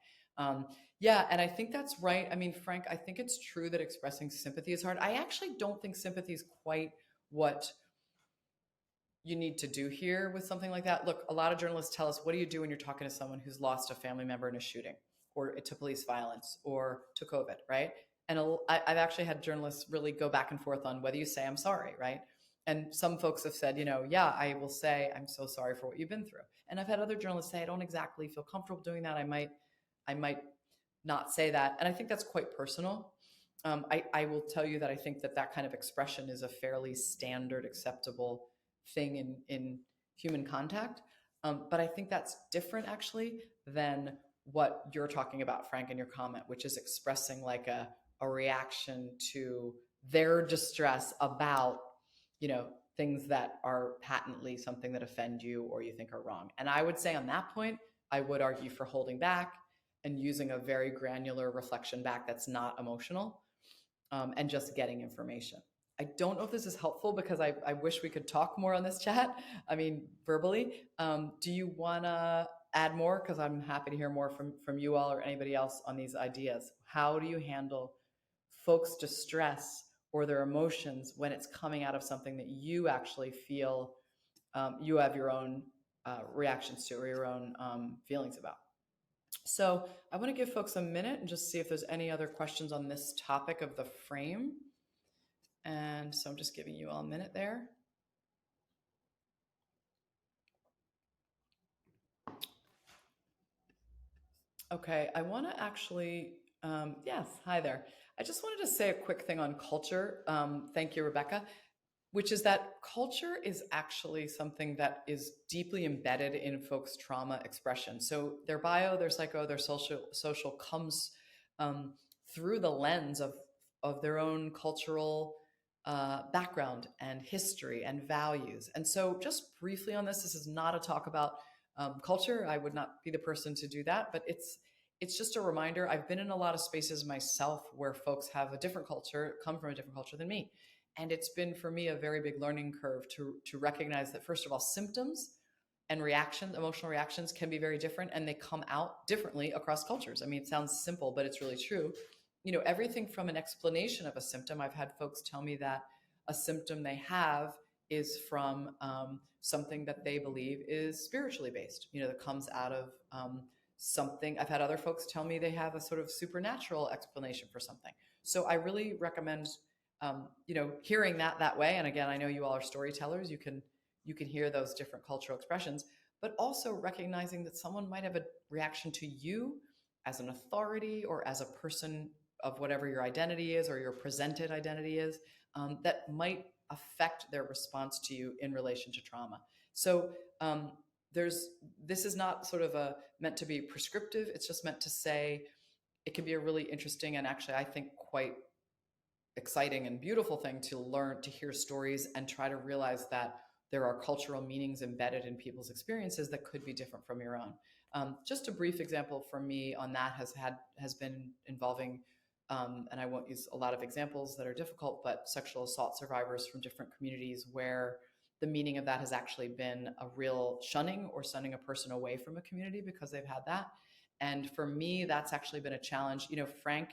Yeah, and I think that's right. I mean, Frank, I think it's true that expressing sympathy is hard. I actually don't think sympathy is quite what you need to do here with something like that. Look, a lot of journalists tell us, what do you do when you're talking to someone who's lost a family member in a shooting or to police violence or to COVID, right? And I've actually had journalists really go back and forth on whether you say, I'm sorry, right? And some folks have said, yeah, I will say, I'm so sorry for what you've been through. And I've had other journalists say, I don't exactly feel comfortable doing that. I might not say that. And I think that's quite personal. I will tell you that I think that kind of expression is a fairly standard, acceptable thing in human contact. But I think that's different actually than what you're talking about, Frank, in your comment, which is expressing like a reaction to their distress about, things that are patently something that offend you or you think are wrong. And I would say on that point, I would argue for holding back and using a very granular reflection back that's not emotional, and just getting information. I don't know if this is helpful because I wish we could talk more on this chat. I mean, verbally. Do you want to add more, because I'm happy to hear more from you all or anybody else on these ideas. How do you handle folks' distress or their emotions when it's coming out of something that you actually feel you have your own reactions to or your own feelings about? So I want to give folks a minute and just see if there's any other questions on this topic of the frame. And so I'm just giving you all a minute there. Okay, I want to actually, yes, hi there. I just wanted to say a quick thing on culture. Thank you, Rebecca, which is that culture is actually something that is deeply embedded in folks' trauma expression. So their bio, their psycho, their social comes um, through the lens of their own cultural background and history and values. And so, just briefly on this is not a talk about culture. I would not be the person to do that, but it's just a reminder. I've been in a lot of spaces myself where folks have a different culture, come from a different culture than me, and it's been for me a very big learning curve to recognize that, first of all, symptoms and reactions, emotional reactions, can be very different, and they come out differently across cultures. I mean, it sounds simple, but it's really true. Everything from an explanation of a symptom. I've had folks tell me that a symptom they have is from something that they believe is spiritually based, that comes out of something. I've had other folks tell me they have a sort of supernatural explanation for something. So I really recommend, hearing that way. And again, I know you all are storytellers. You can hear those different cultural expressions, but also recognizing that someone might have a reaction to you as an authority or as a person of whatever your identity is or your presented identity is, that might affect their response to you in relation to trauma. So um, this is not sort of meant to be prescriptive. It's just meant to say it can be a really interesting and actually, I think, quite exciting and beautiful thing to learn, to hear stories and try to realize that there are cultural meanings embedded in people's experiences that could be different from your own. Just a brief example for me on that has been involving, and I won't use a lot of examples that are difficult, but sexual assault survivors from different communities where the meaning of that has actually been a real shunning or sending a person away from a community because they've had that. And for me, that's actually been a challenge. Frank,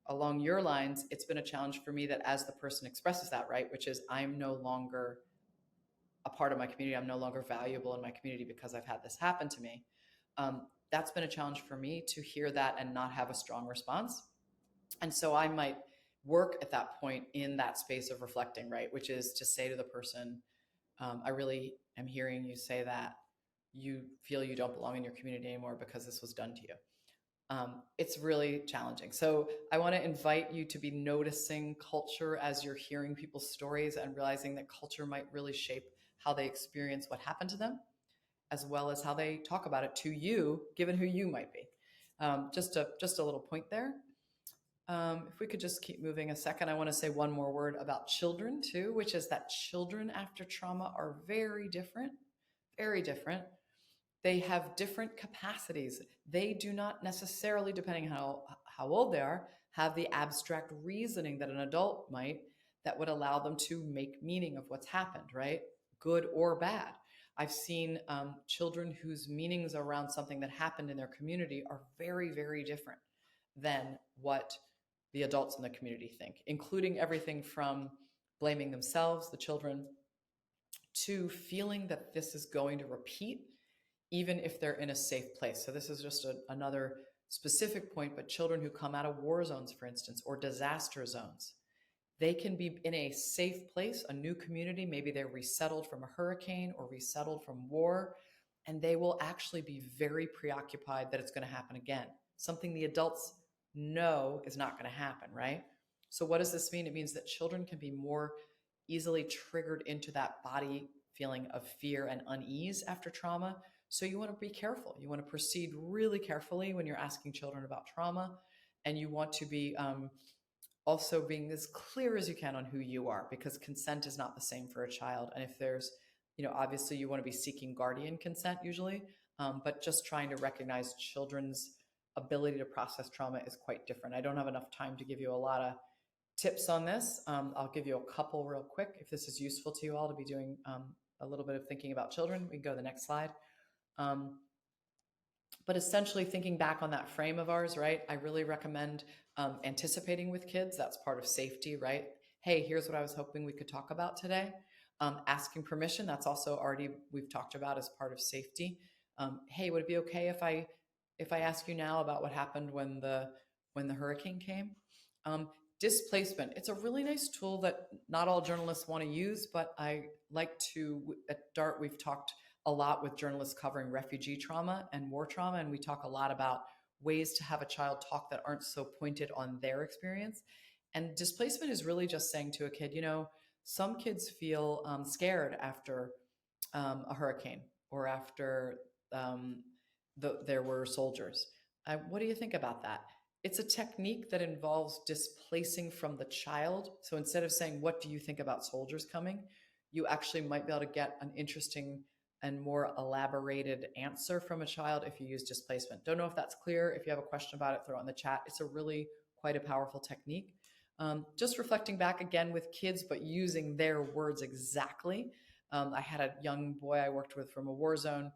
along your lines, it's been a challenge for me that as the person expresses that, right, which is I'm no longer a part of my community, I'm no longer valuable in my community because I've had this happen to me. That's been a challenge for me to hear that and not have a strong response. And so I might work at that point in that space of reflecting, right, which is to say to the person, I really am hearing you say that you feel you don't belong in your community anymore because this was done to you. It's really challenging. So I want to invite you to be noticing culture as you're hearing people's stories and realizing that culture might really shape how they experience what happened to them, as well as how they talk about it to you, given who you might be. Just a little point there. If we could just keep moving a second, I want to say one more word about children too, which is that children after trauma are very different, very different. They have different capacities. They do not necessarily, depending how old they are, have the abstract reasoning that an adult might, that would allow them to make meaning of what's happened, right? Good or bad. I've seen children whose meanings around something that happened in their community are very, very different than what the adults in the community think, including everything from blaming themselves, the children, to feeling that this is going to repeat even if they're in a safe place. So this is just another specific point, but children who come out of war zones, for instance, or disaster zones, they can be in a safe place, a new community. Maybe they're resettled from a hurricane or resettled from war, and they will actually be very preoccupied that it's going to happen again. Something the adults know is not going to happen, right? So what does this mean? It means that children can be more easily triggered into that body feeling of fear and unease after trauma. So you want to be careful. You want to proceed really carefully when you're asking children about trauma, and you want to be also being as clear as you can on who you are, because consent is not the same for a child. And if there's, obviously you want to be seeking guardian consent usually, but just trying to recognize children's ability to process trauma is quite different. I don't have enough time to give you a lot of tips on this. I'll give you a couple real quick if this is useful to you all to be doing a little bit of thinking about children. We can go to the next slide. Um, But essentially, thinking back on that frame of ours, right? I really recommend anticipating with kids. That's part of safety, right? Hey, here's what I was hoping we could talk about today. Asking permission, that's also already we've talked about as part of safety. Hey, would it be okay if I ask you now about what happened when the hurricane came? Um, Displacement. It's a really nice tool that not all journalists want to use, but I like to at Dart we've talked a lot with journalists covering refugee trauma and war trauma, and we talk a lot about ways to have a child talk that aren't so pointed on their experience. And displacement is really just saying to a kid, some kids feel scared after a hurricane or after um, there were soldiers. What do you think about that? It's a technique that involves displacing from the child. So instead of saying, "What do you think about soldiers coming?" you actually might be able to get an interesting and more elaborated answer from a child if you use displacement. Don't know if that's clear. If you have a question about it, throw it in the chat. It's a really quite a powerful technique. Just reflecting back again with kids, but using their words exactly. I had a young boy I worked with from a war zone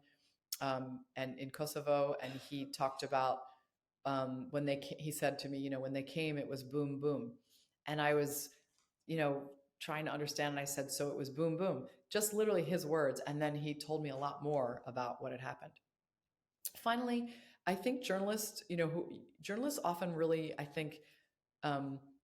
and in Kosovo, and he talked about he said to me, when they came, it was boom, boom. And I was, you know, trying to understand. And I said, so it was boom, boom, just literally his words. And then he told me a lot more about what had happened. Finally, I think journalists often really, I think,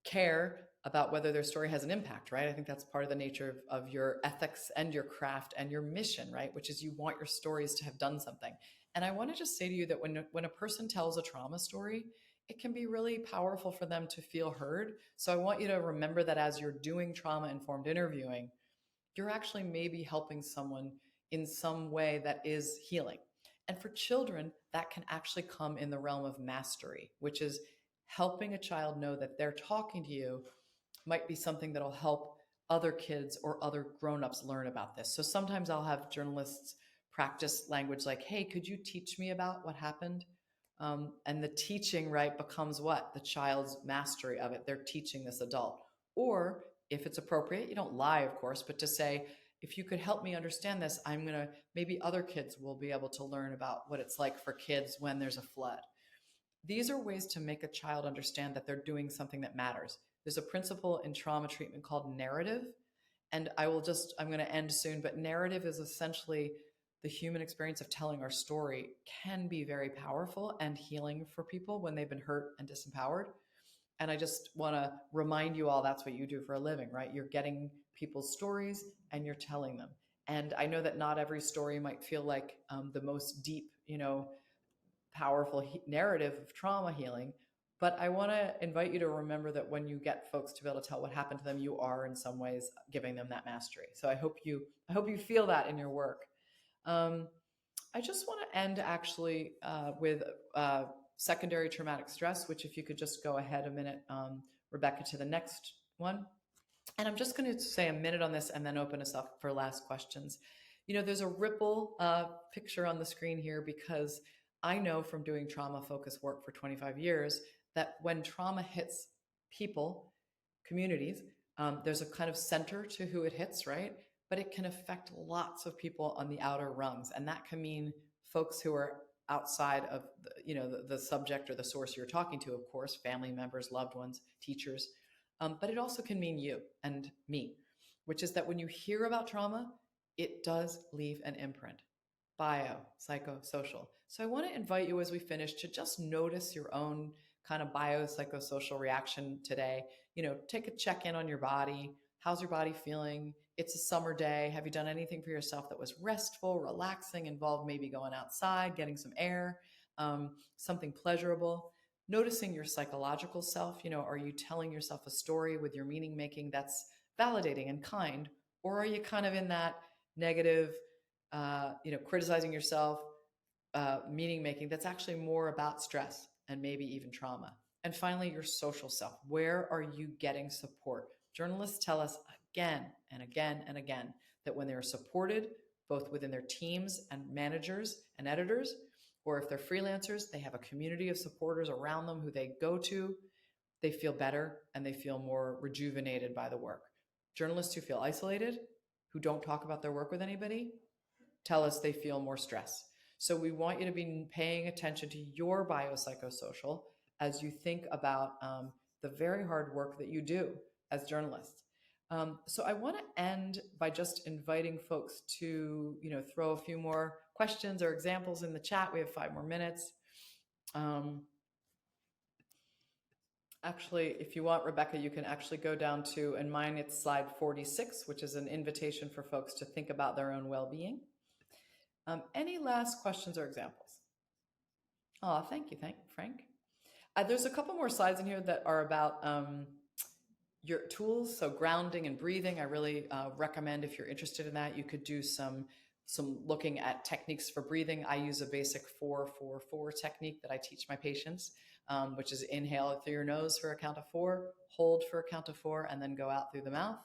care about whether their story has an impact, right? I think that's part of the nature of your ethics and your craft and your mission, right? Which is you want your stories to have done something. And I want to just say to you that when a person tells a trauma story, it can be really powerful for them to feel heard. So I want you to remember that as you're doing trauma informed interviewing, you're actually maybe helping someone in some way that is healing. And for children, that can actually come in the realm of mastery, which is helping a child know that they're talking to you might be something that'll help other kids or other grown-ups learn about this. So sometimes I'll have journalists practice language like, hey, could you teach me about what happened? And the teaching, right, becomes what? The child's mastery of it. They're teaching this adult. Or if it's appropriate, you don't lie, of course, but to say, if you could help me understand this, maybe other kids will be able to learn about what it's like for kids when there's a flood. These are ways to make a child understand that they're doing something that matters. There's a principle in trauma treatment called narrative. And I'm going to end soon, but narrative is essentially the human experience of telling our story can be very powerful and healing for people when they've been hurt and disempowered. And I just want to remind you all that's what you do for a living, right? You're getting people's stories and you're telling them. And I know that not every story might feel like the most deep, powerful narrative of trauma healing. But I want to invite you to remember that when you get folks to be able to tell what happened to them, you are in some ways giving them that mastery. So I hope you feel that in your work. Um, I just want to end actually with secondary traumatic stress, which if you could just go ahead a minute, Rebecca, to the next one. And I'm just going to say a minute on this and then open us up for last questions. There's a ripple picture on the screen here because I know from doing trauma focused work for 25 years that when trauma hits people, communities, there's a kind of center to who it hits, right? But it can affect lots of people on the outer rungs. And that can mean folks who are outside of the subject or the source you're talking to, of course, family members, loved ones, teachers. But it also can mean you and me, which is that when you hear about trauma, it does leave an imprint, bio, psychosocial. So I want to invite you as we finish to just notice your own kind of biopsychosocial reaction today. Take a check in on your body. How's your body feeling? It's a summer day. Have you done anything for yourself that was restful, relaxing, involved maybe going outside, getting some air, something pleasurable? Noticing your psychological self. Are you telling yourself a story with your meaning making that's validating and kind? Or are you kind of in that negative, criticizing yourself, meaning making that's actually more about stress and maybe even trauma? And finally, your social self. Where are you getting support? Journalists tell us again and again and again that when they're supported, both within their teams and managers and editors, or if they're freelancers, they have a community of supporters around them who they go to, they feel better and they feel more rejuvenated by the work. Journalists who feel isolated, who don't talk about their work with anybody, tell us they feel more stress. So we want you to be paying attention to your biopsychosocial as you think about the very hard work that you do as journalists. So I want to end by just inviting folks to, throw a few more questions or examples in the chat. We have 5 more minutes. Um, Actually, if you want, Rebecca, you can actually go down to, in mine, it's slide 46, which is an invitation for folks to think about their own well-being. Any last questions or examples? Oh, thank you, Frank. There's a couple more slides in here that are about your tools. So grounding and breathing, I really recommend if you're interested in that, you could do some looking at techniques for breathing. I use a basic 4-4-4 technique that I teach my patients, which is inhale through your nose for a count of 4, hold for a count of 4, and then go out through the mouth.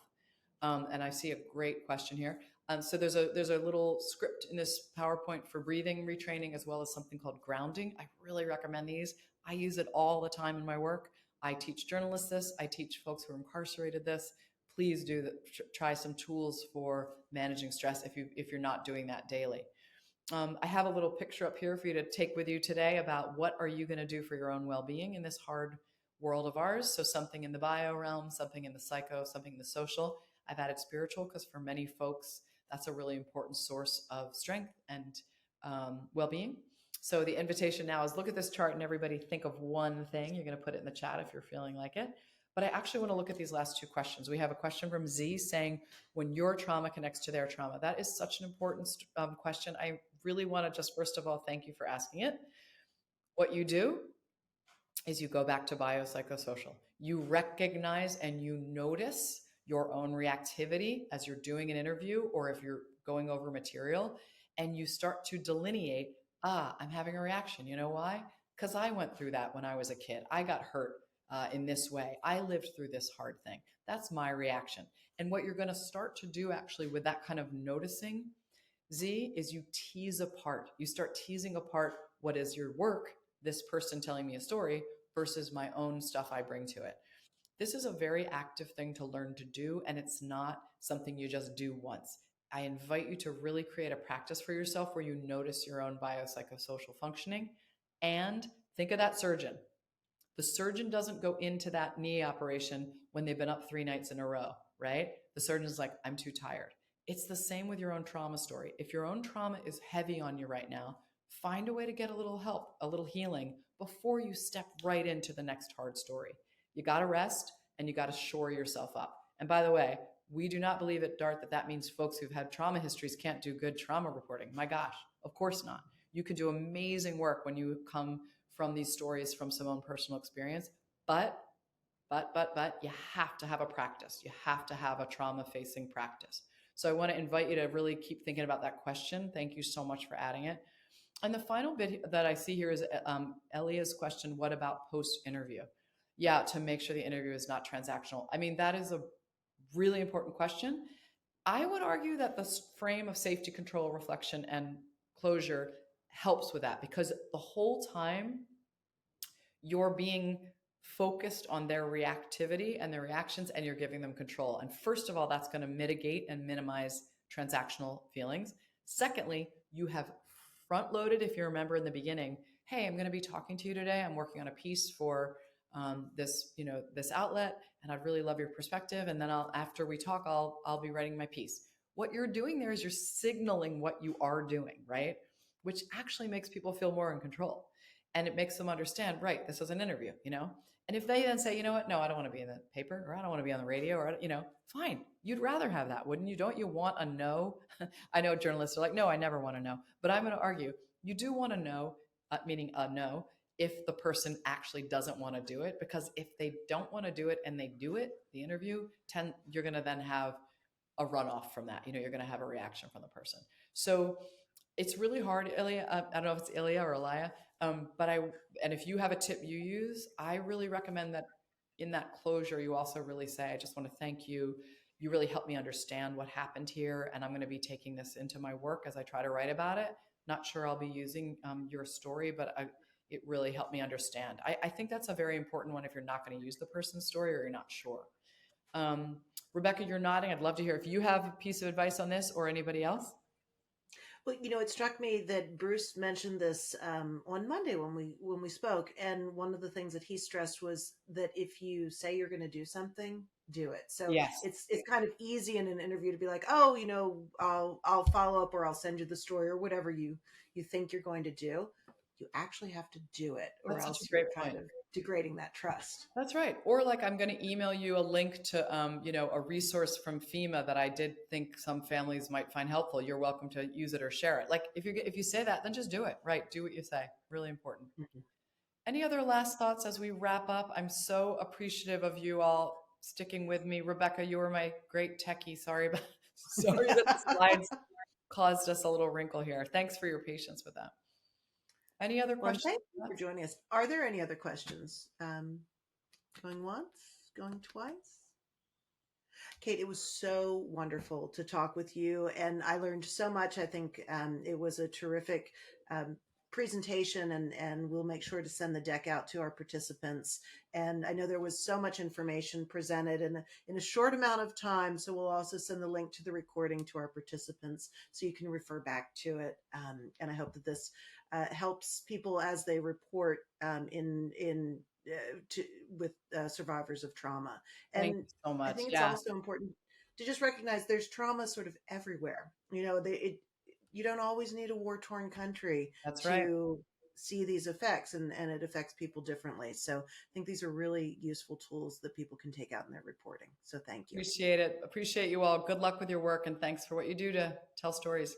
And I see a great question here. So there's a little script in this PowerPoint for breathing retraining, as well as something called grounding. I really recommend these. I use it all the time in my work. I teach journalists this. I teach folks who are incarcerated this. Please do try some tools for managing stress if you're not doing that daily. I have a little picture up here for you to take with you today about what are you going to do for your own well-being in this hard world of ours. So something in the bio realm, something in the psycho, something in the social. I've added spiritual because for many folks, that's a really important source of strength and well-being. So the invitation now is look at this chart and everybody think of one thing. You're going to put it in the chat if you're feeling like it. But I actually want to look at these last 2 questions. We have a question from Z saying, when your trauma connects to their trauma. That is such an important question. I really want to just, first of all, thank you for asking it. What you do is you go back to biopsychosocial. You recognize and you notice your own reactivity as you're doing an interview or if you're going over material, and you start to delineate, I'm having a reaction. You know why? Because I went through that when I was a kid. I got hurt in this way. I lived through this hard thing. That's my reaction. And what you're going to start to do actually with that kind of noticing, Z, is you tease apart. You start teasing apart what is your work, this person telling me a story, versus my own stuff I bring to it. This is a very active thing to learn to do, and it's not something you just do once. I invite you to really create a practice for yourself where you notice your own biopsychosocial functioning and think of that surgeon. The surgeon doesn't go into that knee operation when they've been up 3 nights in a row, right? The surgeon's like, I'm too tired. It's the same with your own trauma story. If your own trauma is heavy on you right now, find a way to get a little help, a little healing before you step right into the next hard story. You got to rest and you got to shore yourself up. And by the way, we do not believe at DART that means folks who've had trauma histories can't do good trauma reporting. My gosh, of course not. You can do amazing work when you come from these stories from some own personal experience, but you have to have a practice. You have to have a trauma-facing practice. So I want to invite you to really keep thinking about that question. Thank you so much for adding it. And the final bit that I see here is Elia's question, what about post-interview? Yeah, to make sure the interview is not transactional. I mean, that is a really important question. I would argue that the frame of safety, control, reflection, and closure helps with that because the whole time you're being focused on their reactivity and their reactions and you're giving them control. And first of all, that's going to mitigate and minimize transactional feelings. Secondly, you have front loaded, if you remember in the beginning, hey, I'm going to be talking to you today. I'm working on a piece for this outlet, and I'd really love your perspective. And then after we talk, I'll be writing my piece. What you're doing there is you're signaling what you are doing, right? Which actually makes people feel more in control. And it makes them understand, right, this is an interview, And if they then say, you know what, no, I don't want to be in the paper, or I don't want to be on the radio, or, fine. You'd rather have that, wouldn't you? Don't you want a no? I know journalists are like, no, I never want to know. But I'm going to argue, you do want to know, meaning a no, if the person actually doesn't want to do it. Because if they don't want to do it and they do it, the interview, you're going to then have a runoff from that. You're going to have a reaction from the person. So it's really hard, Ilya. I don't know if it's Ilya or Elia, and if you have a tip you use, I really recommend that in that closure, you also really say, I just want to thank you. You really helped me understand what happened here, and I'm going to be taking this into my work as I try to write about it. Not sure I'll be using your story, but it really helped me understand. I think that's a very important one if you're not going to use the person's story or you're not sure. Rebecca, you're nodding. I'd love to hear if you have a piece of advice on this or anybody else. Well, it struck me that Bruce mentioned this on Monday when we spoke, and one of the things that he stressed was that if you say you're going to do something, do it. So Yes, it's kind of easy in an interview to be like, oh, I'll follow up or I'll send you the story or whatever you think you're going to do. You actually have to do it, or that's such a else you're great kind point. of degrading that trust. That's right. Or like I'm going to email you a link to, a resource from FEMA that I did think some families might find helpful. You're welcome to use it or share it. Like if you say that, then just do it. Right? Do what you say. Really important. Mhm. Any other last thoughts as we wrap up? I'm so appreciative of you all sticking with me. Rebecca, you were my great techie. Sorry about sorry that the slides caused us a little wrinkle here. Thanks for your patience with that. Any other Well, and questions? thank you for joining us. Are there any other questions? Going once, going twice? Kate, it was so wonderful to talk with you, and I learned so much. I think it was a terrific um, presentation, and we'll make sure to send the deck out to our participants. And I know there was so much information presented in a short amount of time, so we'll also send the link to the recording to our participants so you can refer back to it. And I hope that this helps people as they report in to with survivors of trauma. Thank And you so I much. think it's Yeah, also important to just recognize there's trauma sort of everywhere. You don't always need a war torn country that's right. to see these effects, and it affects people differently. So I think these are really useful tools that people can take out in their reporting. So thank you. Appreciate it. Appreciate you all. Good luck with your work and thanks for what you do to tell stories.